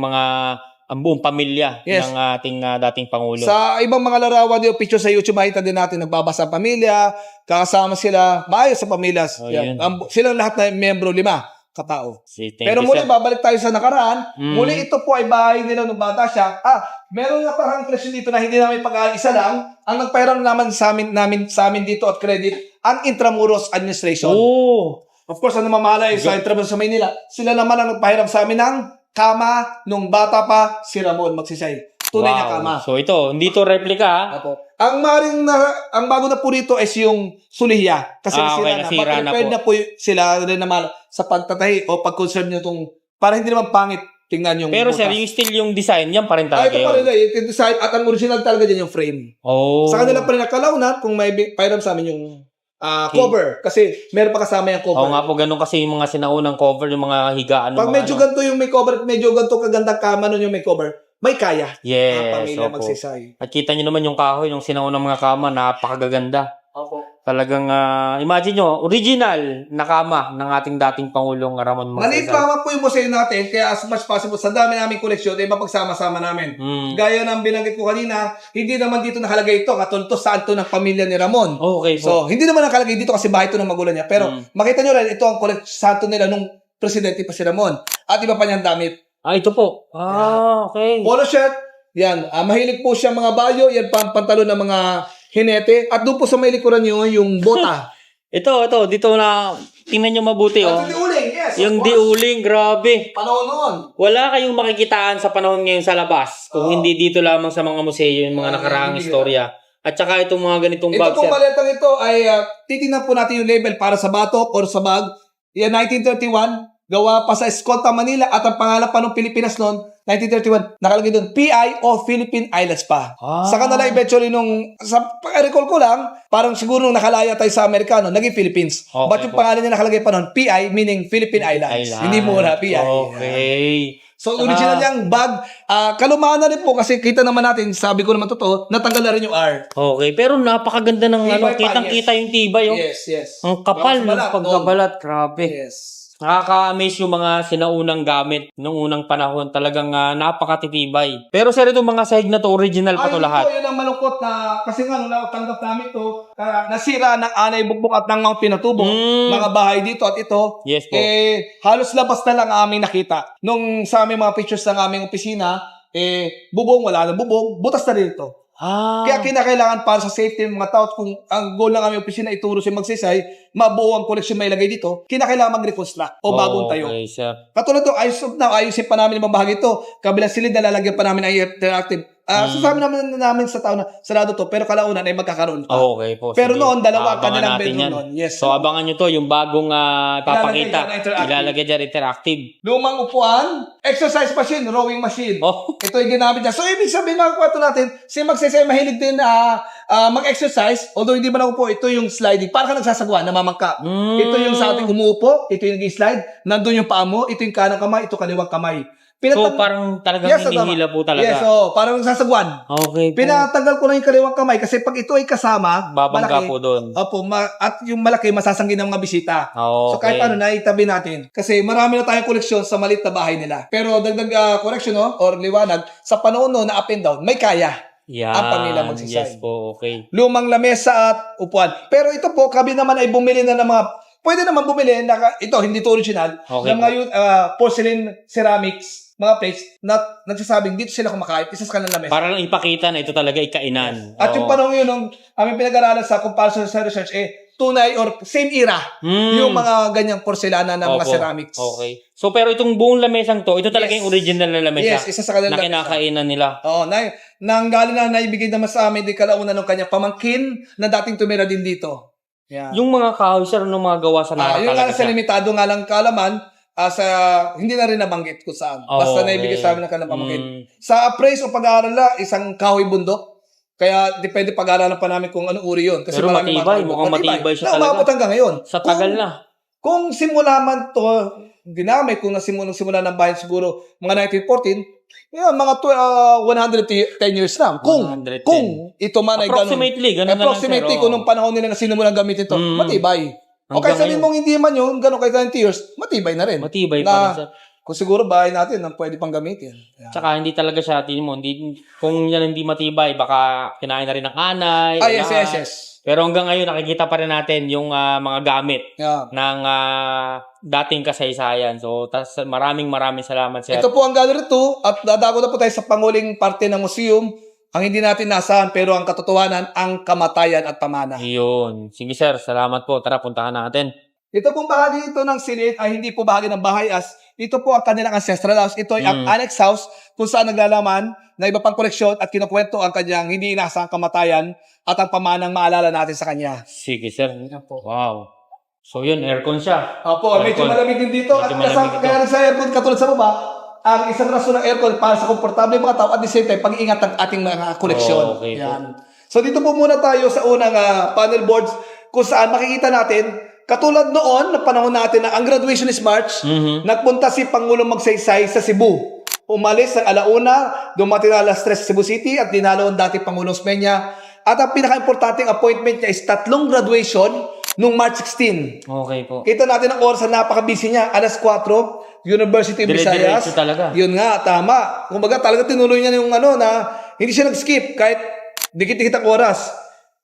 buong pamilya Yes. ng ating dating Pangulo. Sa ibang mga larawan yung picture sa YouTube, makita din natin nagbabasa ang pamilya, kakasama sila, maayos sa pamilya. yun. Silang lahat na membro, 5 katao. Thank Pero you, muli, sir. babalik tayo sa nakaraan. Muli, ito po ay bahay nila nung bata siya. Meron na parang impression dito na hindi namin pag-aisa lang. Ang nagpairam naman sa amin dito at credit, ang Intramuros Administration. Oh! Of course, ang namamalay sa Intramuros sa Maynila, sila naman ang nagpahiram sa amin ng kama nung bata pa si Ramon Magsisay. Tunay na kama. So ito, hindi to replika. Apo. Ang bago na po rito is yung suliya. Kasi nasira na na po sila rin naman sa pagtatahi o pag-conserve nyo itong, para hindi naman pangit tingnan yung Pero butas. sir, yung still yung design, yan pa rin talaga ito pa rin yung design at ang original talaga dyan yung frame. Oh. Sa kanila pa rin nakalaunan kung may pairam sa amin yung cover. Kasi meron pa kasama yung cover. Oo nga po, ganun kasi yung mga sinaunang cover, yung mga higaan. Pag medyo ganito yung may cover at medyo ganito kagandang kama nun yung may cover, may kaya. Yes, Ang pamilya opo. Magsisay. At kita nyo naman yung kahoy, yung sinaunang mga kama, napakagaganda. Opo. Talagang, imagine nyo, original na kama ng ating dating Pangulong Ramon Maliit Magsaysay. lamang po yung museo natin, kaya as much possible, sa dami naming koleksyon, ay mapagsama-sama namin. Gaya ng binanggit ko kanina, hindi naman dito nakalagay ito, katulad to saan to ng pamilya ni Ramon. Okay po. So, hindi naman nakalagay dito kasi bahay ito ng magulang niya. Pero, makita nyo rin, ito ang santo nila nung presidente pa si Ramon. At iba pa niyang damit. Ito po. Okay. Polo shirt, yan. Mahilig po siya mga bayo, yan pa ang pantalon ng mga hinete. At doon po sa may likuran nyo, yung bota. Ito, dito na, tingnan nyo mabuti, oh. At yung diuling, yes. Yung of course. diuling, grabe. Panahon noon. Wala kayong makikitaan sa panahon ngayon sa labas kung hindi dito lamang sa mga museo yung mga nakaraang hindi. istorya. At saka itong mga ganitong Ito bag, pong sir. maletang ito ay titingnan po natin yung label para sa batok or sa bag. Yan, 1931. Gawa pa sa Escolta, Manila. At ang pangalan pa ng Pilipinas noon, 1931. Nakalagay doon, PI o Philippine Islands pa. Saka na lang eventually nung, sa recall ko lang, parang siguro nung nakalaya tayo sa Amerikano, naging Philippines. Okay But yung po. pangalan niya nakalagay pa noon, PI meaning Philippine Islands. Hindi muna, PI. Okay. So, original niyang bag. Kalumaan na rin po kasi kita naman natin, sabi ko naman totoo, natanggal na rin yung R. Okay, pero napakaganda ng Tibay pa, kitang-kita yung tibay, oh. Yes. Ang kapal ng Bawas balat, pagkabalat, grabe. Yes. Nakaka-amaze yung mga sinaunang gamit nung unang panahon. Talagang napakatitibay. Pero sir, itong mga sahig na to, original pa to lahat. Yun ang malungkot na, kasi nga nung natanggap namin to, nasira ng anay bugbog at ng mga pinatubong, mga bahay dito at ito, Yes po. halos labas na lang ang aming nakita. Nung sa aming mga pictures ng aming opisina, bubong, wala na bubong, butas na rin ito. Kaya kinakailangan para sa safety ng mga tao, kung ang goal ng aming opisina ituro si Magsaysay, mabuo ang koleksyon may ilagay dito, kinakailangan mag-reconstruct o bagong tayo. Okay, sir. Katulad to, ayusin pa namin ang bahagi ito. Kabilang silid na lalagyan pa namin ay interactive. Sasabi namin sa tao na sarado to, pero kalaunan ay magkakaroon pa. Okay po. Pero sige. noon, dalawa Abangan kanilang natin bedroom yan. noon. Yes. So, abangan nyo to, yung bagong ipapakita. Ilalagay dyan, interactive. Ilalagay dyan interactive. Lumang upuan, exercise machine, rowing machine. Oh, Ito yung ginamit niya. So, ibig sabihin mga kwento natin, si Magsaysay mahilig din mag-exercise, although hindi man ako po, ito yung sliding. Para ka nagsasagwa, namamangka. Ito yung sa ating umuupo, ito yung nag-slide, nandun yung paa mo, ito yung kanang kamay, ito kaliwang kamay. so parang talagang hinihila po talaga. Yes, parang nagsasagwan. Okay po. Pinatanggal ko na yung kaliwang kamay kasi pag ito ay kasama, Babangga po doon. Opo, at yung malaki masasanggi ng mga bisita. Okay. So kahit paano, naitabi natin. Kasi marami na tayong koleksyon sa maliit na bahay nila. Pero dagdag correction or liwanag, sa panahon no, na up and down, may kaya. Yan. Ang pamilya Magsaysay. Yes po, okay. Lumang lamesa at upuan. Pero ito po, kami naman ay bumili na ng mga, pwede naman bumili, ito, hindi to original, Okay ng mga porcelain ceramics, mga plates, na nagsasabing dito sila kumakain, isa sa kanilang lamesa. Para lang ipakita na ito talaga ay kainan. At yung panahon yun, nung aming pinag-aralan sa comparison sa research, tunay or same era, yung mga ganyang porcelana ng mga Opo. ceramics. Okay. So, pero itong buong lamesang to, ito talaga yung original na lamesa. Yes, isa sa kanilang na kinakainan nila. Oo, nanggaling na naibigay naman sa amin di kalauna ng kanyang pamangkin na dating tumira din dito. Yan. Yung mga kahoy, sir, nung mga gawa sa nara Yung nga talaga sa siya. limitado nga lang kaalaman, hindi na rin nabanggit kung saan. Basta naibigay sa amin ng kanyang pamangkin. Sa appraise o pag-aaral na, isang kahoy bundok. Kaya depende pag-aaralan pa namin kung anong uri yun. Kasi Pero maraming matibay, mga- mukhang matibay siya talaga. Umabot hanggang ngayon. Sa tagal na. Kung simula man to, ginamit, kung simula ng bayan siguro mga 1914, mga 110 years na. Kung 110. ito man ay ganun. Approximately, ganun na lang, Approximately, sir. kung nung panahon nila na sinimulang gamitin ito, matibay. O Hanggang kahit sabihin ngayon. mong hindi man yun, ganun kahit 90 years, matibay na rin. Matibay na, pa rin, sir. Kung siguro bahay natin, ang pwede pang gamitin. Yan. Tsaka hindi talaga siya, tingin mo, kung yan hindi matibay, baka kinain na rin ng anay. Yes, lahat. yes. Pero hanggang ngayon, nakikita pa rin natin yung mga gamit Yeah. ng dating kasaysayan. So, maraming salamat, sir. Ito po ang gallery 2 at dadago na po tayo sa panguling parte ng museum. Ang hindi natin nasahan pero ang katotohanan, ang kamatayan at pamana. Yun. Sige, sir. Salamat po. Tara, puntahan natin. Ito pong bahagi ito ng silid ay hindi po bahagi ng bahay as ito po ang kanilang ancestral house. Ito ay ang annex house kung saan naglalaman na iba pang koleksyon at kinukwento ang kanyang hindi inaasahang kamatayan at ang pamanang maalala natin sa kanya. Sige, sir. Wow. So, yun. Aircon siya. Opo, medyo Aircon. malamig din dito. At Medyo malamig dito. kaya sa aircon katulad sa baba, ang isang rason ng aircon para sa komportable mga tao at the same time, pag-iingat ang ating mga koleksyon. Okay po. Yan. So dito po muna tayo sa unang panel boards kung saan makikita natin, katulad noon na panahon natin na ang graduation is March, nagpunta si Pangulong Magsaysay sa Cebu. Umalis ng alauna, dumating na alas 3 sa Cebu City at dinalo ang dating Pangulong Osmeña At ang pinaka-importanting appointment niya is 3 graduation nung March 16. Okay po. Kita natin ang oras na napaka-busy niya. Alas 4, University of Visayas. Dire-diretso talaga. Yun nga, tama. Kumbaga talaga tinuloy niya yung na hindi siya nag-skip kahit dikit-dikit ang oras.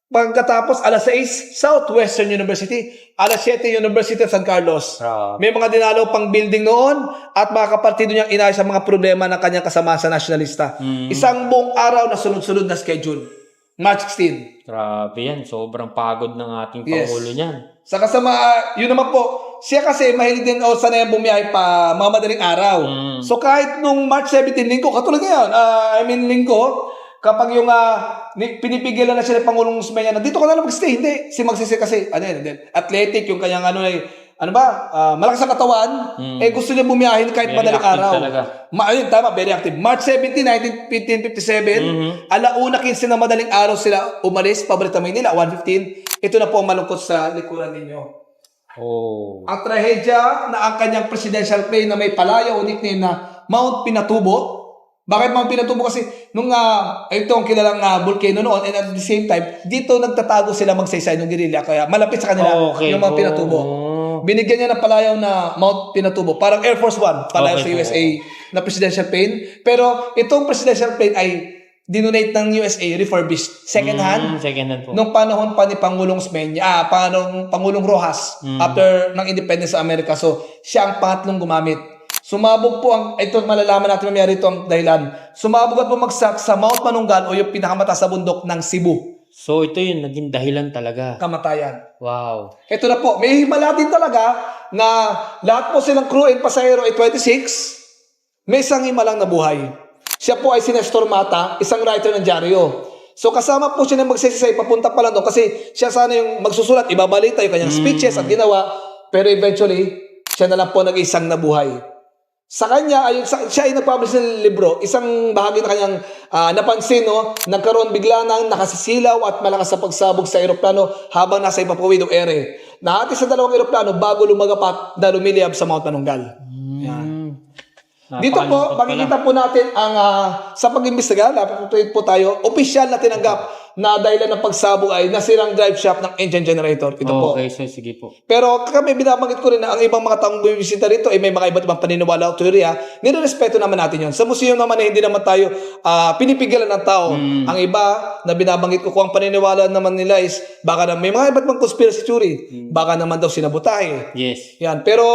Pagkatapos, alas 6, Southwestern University. Alas 7, University of San Carlos. May mga dinalaw pang building noon at mga kapartido niyang inayos ang mga problema ng kanyang kasama sa nasyonalista. Isang buong araw na sunod-sunod na schedule. March 16. Grabe yan. Sobrang pagod ng ating Pangulo niyan. Sa kasama, yun naman po, siya kasi mahilig din o sanay bumiyahe pa mga madaling araw. So kahit nung March 17, linggo, katulad ngayon, linggo, kapag yung pinipigilan na siya ng Pangulong Osmeña na dito ka na lang mag-stay. Hindi. Si Magsisi kasi, athletic, yung kanyang malakas ang katawan, gusto niya bumiyahin kahit Very madaling active araw. talaga. Ayun, tama, very active. March 17, 1557, alauna 15 na madaling araw sila umalis, paborito Maynila, 1:15. Ito na po ang malungkot sa likuran ninyo. Oh. Ang trahedya na ang kanyang presidential plane na may palaya o nickname na Mount Pinatubo. Bakit Mount Pinatubo? Kasi nung ito ang kilalang volcano noon and at the same time, dito nagtatago sila magsaysay ng guerrilla. Kaya malapit sa kanila yung Mount Pinatubo. Binigyan niya ng palayaw na Mount Pinatubo. Parang Air Force One, palayaw sa USA na presidential plane. Pero itong presidential plane ay dinonate ng USA, refurbished, second hand. Second hand po. Nung panahon pa ni Pangulong Osmeña, Pangulong Rojas, after ng independence sa Amerika. So, siya ang pangatlong gumamit. Sumabog po ito malalaman natin mamaya rito ang dahilan. Sumabog at bumagsak sa Mount Manunggal o yung pinakamataas sa bundok ng Cebu. So, ito yung naging dahilan talaga. Kamatayan. Wow. Ito na po, may himala din talaga na lahat po silang crew and pasahero ay 26. May isang himalang nabuhay. Siya po ay si Nestor Mata, isang writer ng dyaryo. So kasama po siya na magsisisay, papunta pa lang doon kasi siya sana yung magsusulat, ibabalita yung kanyang speeches at ginawa. Pero eventually, siya na lang po nag-isang nabuhay. Sa kanya, siya ay nag-publish ng libro, isang bahagi na kanyang napansin, nagkaroon bigla ng nakasisilaw at malakas sa pagsabog sa eroplano habang nasa ipapawid o ere. Nahati sa 2 eroplano bago lumagapat na lumiliyab sa Mount Manunggal. Yan. Dito po, makikita po natin ang sa pag-imbestiga, napapatuloy po tayo, opisyal na tinanggap na dahilan ng pagsabog ay nasirang drive shaft ng engine generator. Ito po. Okay, so sige po. Pero kami binabanggit ko rin na ang ibang mga taong bumisita rito ay may mga iba't ibang paniniwala o teorya. Nirerespeto naman natin yon. Sa museum naman ay hindi naman tayo pinipigilan ng tao. Ang iba na binabanggit ko kung ang paniniwala naman nila is baka na may mga iba't ibang conspiracy theory. Baka naman daw sinabotahe. Yes. Yan. Pero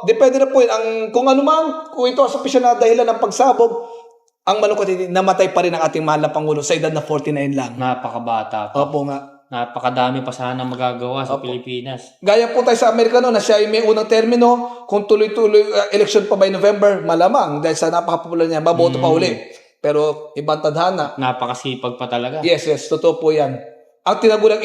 depende na po yun. Kung ano man, kung ito ang opisyal na dahilan ng pagsabog, ang malungkot, namatay pa rin ang ating mahal na Pangulo sa edad na 49 lang. Napakabata pa. Opo nga. Napakadami pa sana magagawa sa Pilipinas. Gaya po tayo sa Amerika na siya ay may unang termino, kung tuloy-tuloy election pa by November, malamang dahil sa napaka-popular niya, maboto pa uli. Pero ibang tadhana. Napakasipag pa talaga. Yes, totoo po yan. Ang tinagulang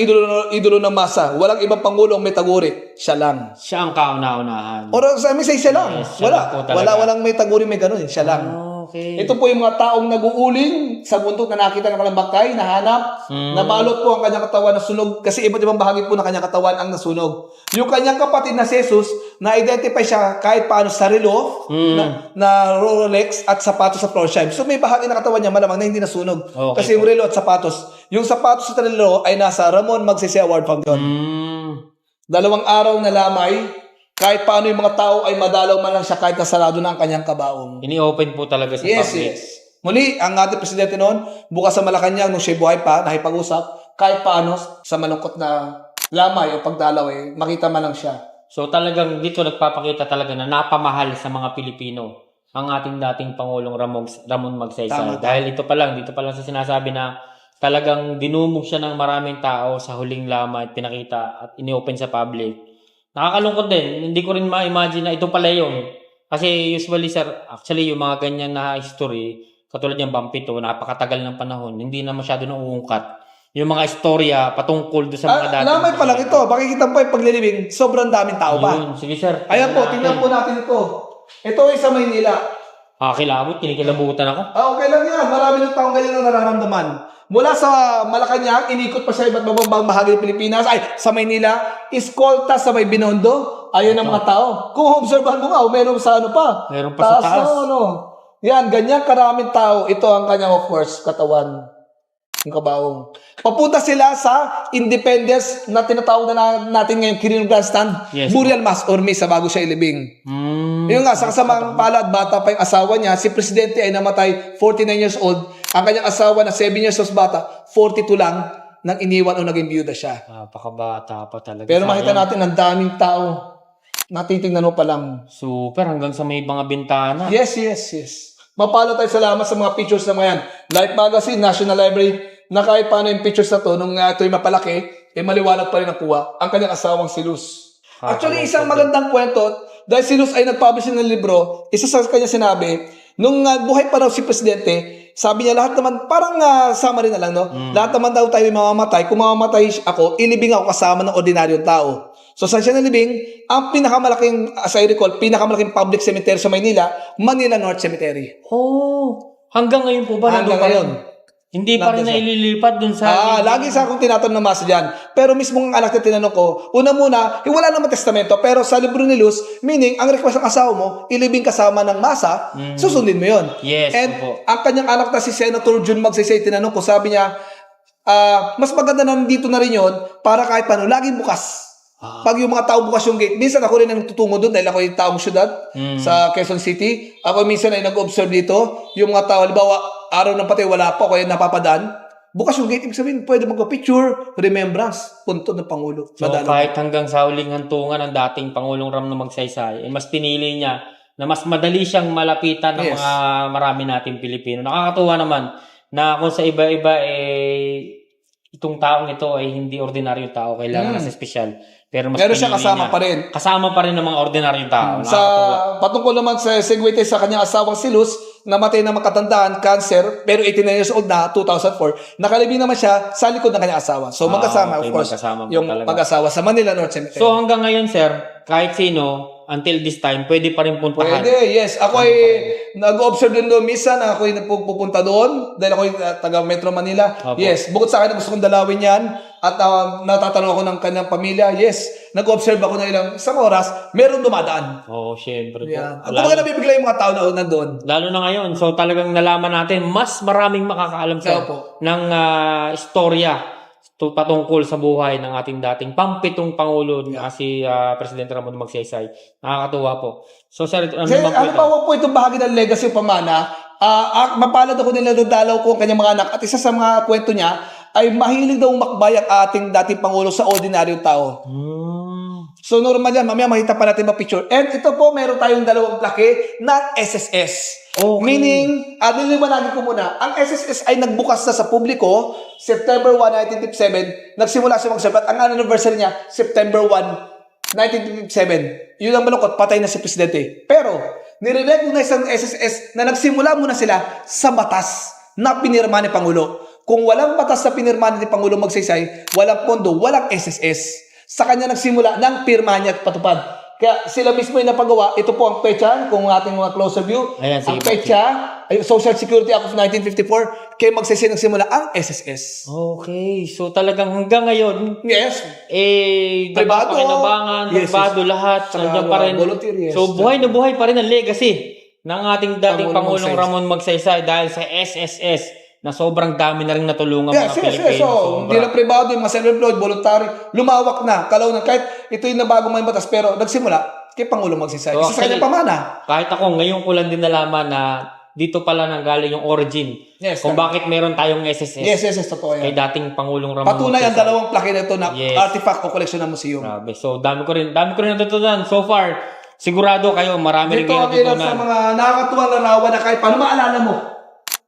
idolo ng masa, walang ibang Pangulong may taguri, siya lang. Siya ang kauna-unahan. O sa amin siya lang. Yes, siya lang po talaga. Walang may taguri, may ganun, siya lang. Okay. Ito po yung mga taong nag-uuling sa bundok na nakita ng kalambakay, nahanap, nabalot po ang kanyang katawan na sunog kasi iba't ibang bahagi po ng kanyang katawan ang nasunog. Yung kanyang kapatid na si Jesus, na-identify siya kahit paano sa relo, na Rolex at sapatos sa floor shine. So may bahagi ng katawan niya malamang na hindi nasunog. Okay, kasi yung relo at sapatos. Yung sapatos sa relo ay nasa Ramon Magsaysay Award Foundation. 2 araw na lamay, kahit paano yung mga tao ay madalaw man lang siya kahit nasarado na ang kanyang kabaong. Ini-open po talaga sa public. Yes. Muli, ang ating presidente noon, bukas sa Malacanang, nung siya buhay pa, nakipag-usap, kahit paano sa malungkot na lamay o pagdalaw, makita man lang siya. So talagang dito nagpapakita talaga na napamahal sa mga Pilipino ang ating dating Pangulong Ramon Magsaysay. Dahil dito pa lang sa sinasabi na talagang dinumog siya ng maraming tao sa huling lamay at pinakita at ini-open sa public. Nakakalungkot din. Hindi ko rin ma-imagine na ito pala yun. Kasi usually, sir, actually, yung mga ganyan na history, katulad yung Bampito, napakatagal ng panahon, hindi na masyado nauungkat. Yung mga istorya patungkol doon sa mga dati. Lamay pa lang ito. Makikita po yung paglilibing, sobrang daming tao pa. Yun. Sige, sir. Ayan po, tingnan po natin ito. Ito ay sa Maynila. Kilabot, kinikilabutan ako. Okay lang yan. Marami ng taong ganyan na nararamdaman. Mula sa Malacanang, inikot pa siya iba't ibang bahagi ng Pilipinas. Sa Maynila, eskolta sa may Binondo. Ayun ang mga tao. Kung obserbahan mo nga, meron sa ano pa. Meron pa sa taas. Yan, ganyan karaming tao. Ito ang kanyang, of course, katawan. Yung kabaong. Papunta sila sa Independence na tinatawag na natin ngayon Quirino Grandstand. Yes, Burial Mass or Misa bago siya ilibing. Yung nga, sa kasamang palad, bata pa yung asawa niya. Si Presidente ay namatay 49 years old. Ang kanyang asawa na 7 years old bata, 42 lang nang iniwan o naging byuda siya. Napakabata pa talaga. Pero makita Sayang. natin ang daming tao. Natitingnan mo pa lang. Super, hanggang sa may mga bintana. Yes. Mapalo tayo salamat sa mga pictures na mga yan. Life Magazine, National Library, na kahit paano yung pictures na to, nung ito'y mapalaki, maliwanag pa rin ang kuha. Ang kanyang asawang si Luz. Actually, isang magandang kwento, dahil si Luz ay nag-publish ng libro, isa sa kanya sinabi, nung buhay pa raw si Presidente, sabi niya lahat naman, parang summary na lang, no? Lahat naman daw tayo mamamatay. Kung mamamatay ako, ilibing ako kasama ng ordinaryong tao. So, saan siya nalibing? Ang pinakamalaking, as I recall, pinakamalaki public cemetery sa Maynila, Manila North Cemetery. Oh, hanggang ngayon po ba? Hanggang nandun pa rin? ngayon. Hindi pa rin Nandun siya. naililipat dun sa... Lagi sa akong tinatanong na masa dyan. Pero mismo ang anak na tinanong ko, una muna, wala naman testamento, pero sa libro ni Luz, meaning, ang request ng asawa mo, ilibing kasama ng masa, susundin mo yun. Yes, And opo. ang kanyang anak na si Senator Jun Magsaysay, tinanong ko, sabi niya, mas maganda na nandito na rin yun, para kahit paano, laging bukas. Pag yung mga tao bukas yung gate, minsan ako rin ang tutungo doon dahil ako yung taong syudad sa Quezon City. Ako minsan ay nag-observe dito. Yung mga tao, halimbawa, araw ng patay, wala pa, kaya napapadaan. Bukas yung gate, ibig sabihin, pwede magpa-picture, remembrance, punto ng Pangulo. So, kahit hanggang sa huling hantungan ng dating Pangulong Ram na Magsaysay, mas pinili niya na mas madali siyang malapitan ng Yes. mga marami nating Pilipino. Nakakatuwa naman na kung sa iba-iba, itong taong ito ay hindi ordinaryong tao, kailangan na sa espesyal. Pero mas Pero siya pinili kasama niya. pa rin. Kasama pa rin ng mga ordinaryong tao. Sa patungkol naman sa segue tayo sa kanyang asawang si Luz, namatay ng makatandaan, cancer, pero 89 years old na, 2004. Nakalibing naman siya sa likod ng kanyang asawa. So magkasama, okay, of course, magkasama po yung talaga. mag-asawa sa Manila North Cemetery. So hanggang ngayon, sir, kahit sino, until this time, pwede pa rin puntahan. Pwede, yes. Ako ay nag-observe din doon minsan, ako ay nagpupunta doon dahil ako ay taga Metro Manila. Opo. Yes, bukod sa akin gusto kong dalawin yan at natatanong ako ng kanyang pamilya. Yes, nag-observe ako ng isang oras, meron dumadaan. Oo, syempre po. Yeah. At kumbaga nabibigla yung mga tao na nandun. Lalo na ngayon. So talagang nalaman natin, mas maraming makakaalam sir Opo. ng istorya patungkol sa buhay ng ating dating pampitong Pangulo na si Presidente Ramon Magsaysay. Nakakatuwa po. So sir, ano Kasi naman po ito? halimbawa po itong bahagi ng legacy pamana, mapalad ako nila dadalaw ko ang kanyang mga anak at isa sa mga kwento niya ay mahilig daw makbay ang ating dating Pangulo sa ordinaryong tao. So normal yan, mamaya makita pa natin mga-picture. And ito po, meron tayong dalawang plaque na SSS. Okay. Meaning, niliwanagin ko muna, ang SSS ay nagbukas na sa publiko September 1, 1957. Nagsimula siya mag-serve at ang anniversary niya, September 1, 1957. Yun ang malungkot, patay na si Presidente. Pero, nire-recognize ng SSS na nagsimula muna sila sa batas na pinirma ni Pangulo. Kung walang batas na pinirma ni Pangulo Magsaysay, walang pondo, walang SSS. Sa kanya nagsimula ng pirma niya at patupad. Kaya sila mismo yung napagawa. Ito po ang petsa, kung ating mga closer view. Ayan, sige ang po. petsa, ay Social Security Act of 1954, kaya Magsaysay nagsimula ang SSS. Okay. So talagang hanggang ngayon, Yes. privado, Privado. pakinabangan, Yes, privado, lahat. Saka Nandiyan pa rin. volunteer, yes. So buhay na buhay pa rin ang legacy ng ating dating Pangulong Pangulong Ramon Magsaysay dahil sa SSS na sobrang dami na rin natulungan Yes, mga yes, yes. Pilipino. So, hindi lang privado, yung mga self-employed, voluntary, lumawak na, kalaw na. Kahit ito yung nabago may batas, pero nagsimula kay Pangulong Magsaysay. So, Isa sa kanyang pamana. Kahit ako, ngayon ko lang din nalaman na dito pala nanggaling yung origin. Yes, Kung bakit meron tayong SSS. Yes, yes, yes, totoo Kay yan. dating Pangulong Ramon Patunay ang Magsaysay. dalawang plaque na ito na Yes. artifact o collection ng museum. Grabe. So, dami ko rin natutunan. So far, sigurado kayo, marami rin Dito kayo ang ilan sa natutunan. mga nakakatuwang larawan na kahit paano maalala mo.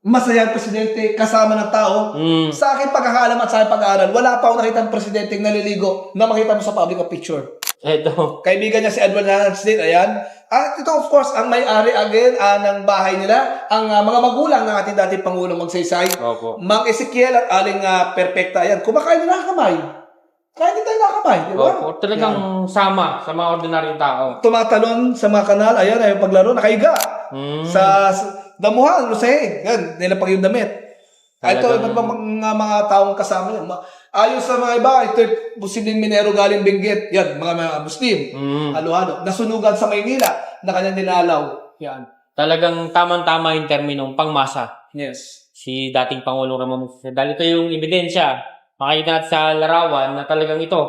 Masaya ang presidente kasama ng tao. Sa akin pagkakaalam at sa akin pag-aaral, wala pa akong nakita ang presidente naliligo na makita mo sa public picture. Ito. Kaibigan niya si Edward Hernandez din, ayan. At ito of course, ang may-ari again ng bahay nila, ang mga magulang ng ating dating Pangulong Magsaysay. Opo. Mang Ezekiel at Aling Perfecta, ayan. Kumakain nila kamay. Kahit hindi tayo nakamay, di ba? Opo. Talagang sama sa mga ordinaryong tao. Tumatalon sa mga kanal, ayan, ay paglaro, nakaiga. Hmm. Sa damuhan, lusahe. Yan, nilapag yung damit. Ito, iba't ibang mga taong kasama niya. Ayon sa mga iba, ito posibleng minero galing Benguet. Yan, mga Muslim. Halo-halo. Nasunugan sa Maynila na kanyang nilalaw. Yan. Talagang tamang-tama yung terminong pangmasa. Yes. si dating Pangulong Ramon Magsaysay. Dahil ito yung ebidensya, makikita natin sa larawan na talagang ito,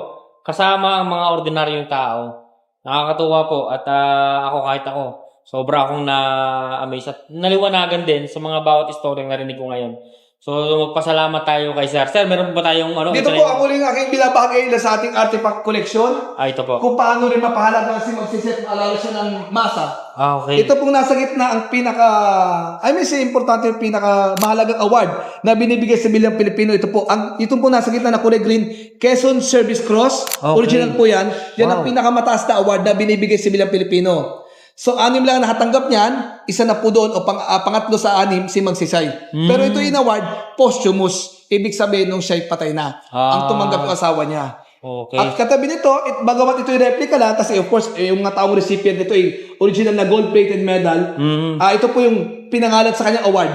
kasama ang mga ordinaryong tao. Nakakatuwa po at kahit ako, sobra akong na-amaze at naliwanagan din sa mga bawat istorya na narinig ko ngayon. So, magpasalamat tayo kay Sir. Sir, meron ba tayong Dito po ang muling aking binabahagi sa ating artifact collection. Ito po. Kung paano rin mapahalaga si Magsaysay kung alala siya ng masa. Okay. Ito pong nasa gitna ang importante yung pinaka mahalagang award na binibigay sa bilyang Pilipino. Ito po nasa gitna na kulay green, Quezon Service Cross. Okay. Original po yan. Yan ang Wow. pinakamataas na award na binibigay sa bilyang Pilipino. So, 6 lang nakatanggap niyan, isa na po doon o pangatlo sa 6 si Magsaysay. Pero ito yung award, posthumous. Ibig sabihin nung siya'y patay na. Ang tumanggap yung asawa niya. Okay. At katabi nito, bagamat ito yung replica lang, kasi of course, yung mga taong recipient nito ay original na gold-plated medal. Ito po yung pinangalan sa kanyang award.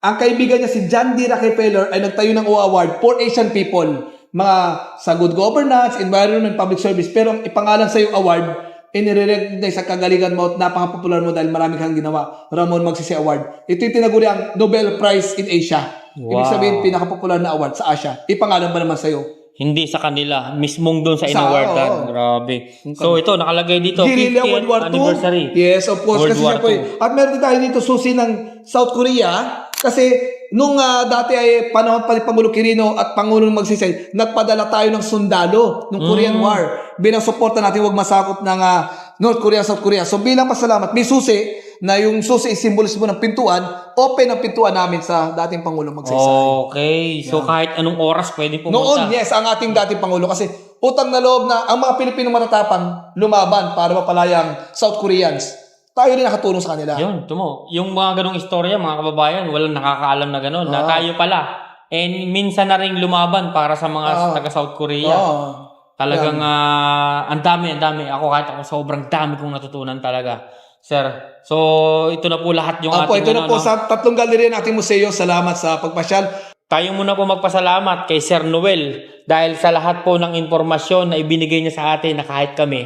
Ang kaibigan niya si John D. Rockefeller ay nagtayo ng award for Asian people. Mga sa good governance, environment, public service. Pero ang ipangalan sa yung award, inirecognize sa kagalingan mo at napaka-popular mo dahil marami kang ginawa. Ramon Magsaysay Award. Ito yung tinaguri ang Nobel Prize in Asia. Ibig sabihin, pinaka-popular na award sa Asia. Ipangalan ba naman sa'yo? Hindi sa kanila, mismong doon sa inawardan. oo. Grabe. So ito, nakalagay dito, Guerrilla 50th World War II. anniversary. Yes, of course. World Kasi War siya po at meron din tayo dito susi ng South Korea. Kasi nung dati ay panahon pa ni Pangulo Quirino at Pangulong Magsaysay, nagpadala tayo ng sundalo ng Korean War. Bilang suporta natin huwag masakop ng North Korea, South Korea. So bilang pasalamat, may susi na yung susi simbolismo ng pintuan, open ang pintuan namin sa dating Pangulong Magsaysay. Okay. So kahit anong oras pwede pumunta. Noon, yes, ang ating dating Pangulo. Kasi utang na loob na ang mga Pilipinong matatapang lumaban para mapalayang South Koreans. Tayo rin nakatulong sa kanila. Yun, tumo. Yung mga ganong istorya, mga kababayan, walang nakakaalam na ganon. Na tayo pala. And minsan na rin lumaban para sa mga taga South Korea. Talagang ang dami. Ako kahit ako sobrang dami kong natutunan talaga. Sir, so ito na po lahat yung ating ito na po sa tatlong galerya ng ating museo. Salamat sa pagpasyal. Tayo muna po magpasalamat kay Sir Noel dahil sa lahat po ng informasyon na ibinigay niya sa atin na kahit kami,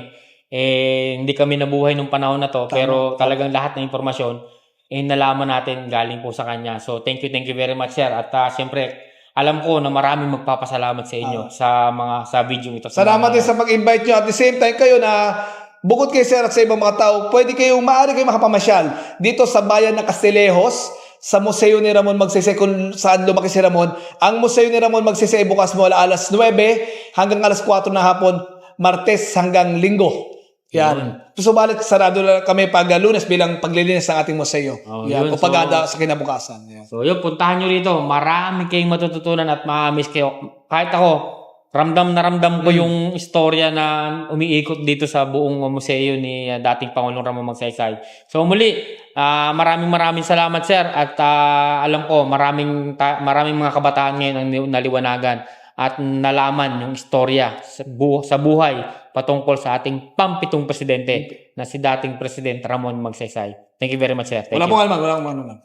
hindi kami nabuhay nung panahon na to. Pero talagang lahat ng informasyon, nalaman natin galing po sa kanya. So thank you very much, Sir. At siyempre, alam ko na maraming magpapasalamat sa inyo sa video ito. Salamat din sa pag-invite nyo. At the same time kayo na bukod kay Sir at sa ibang mga tao, maaari kayong makapamasyal dito sa bayan ng Castillejos, sa Museo ni Ramon Magsaysay kung saan lumaki si Ramon. Ang Museo ni Ramon Magsaysay bukas mula alas 9 hanggang alas 4 na hapon, Martes hanggang Linggo. Yan. Subalit, sarado lang kami pag Lunes bilang paglilinis ng ating museo. Yan. O pag-ada sa kinabukasan. Yan. So yun, puntahan nyo rito. Marami kayong matututunan at ma-miss kayo. Kahit ako, ramdam ko yung istorya na umiikot dito sa buong museo ni dating Pangulong Ramon Magsaysay. So muli, maraming salamat, Sir. At alam ko, maraming mga kabataan ngayon ang naliwanagan at nalaman yung istorya sa buhay patungkol sa ating pampitong presidente na si dating President Ramon Magsaysay. Thank you very much, Sir. Thank you. Wala pong alam.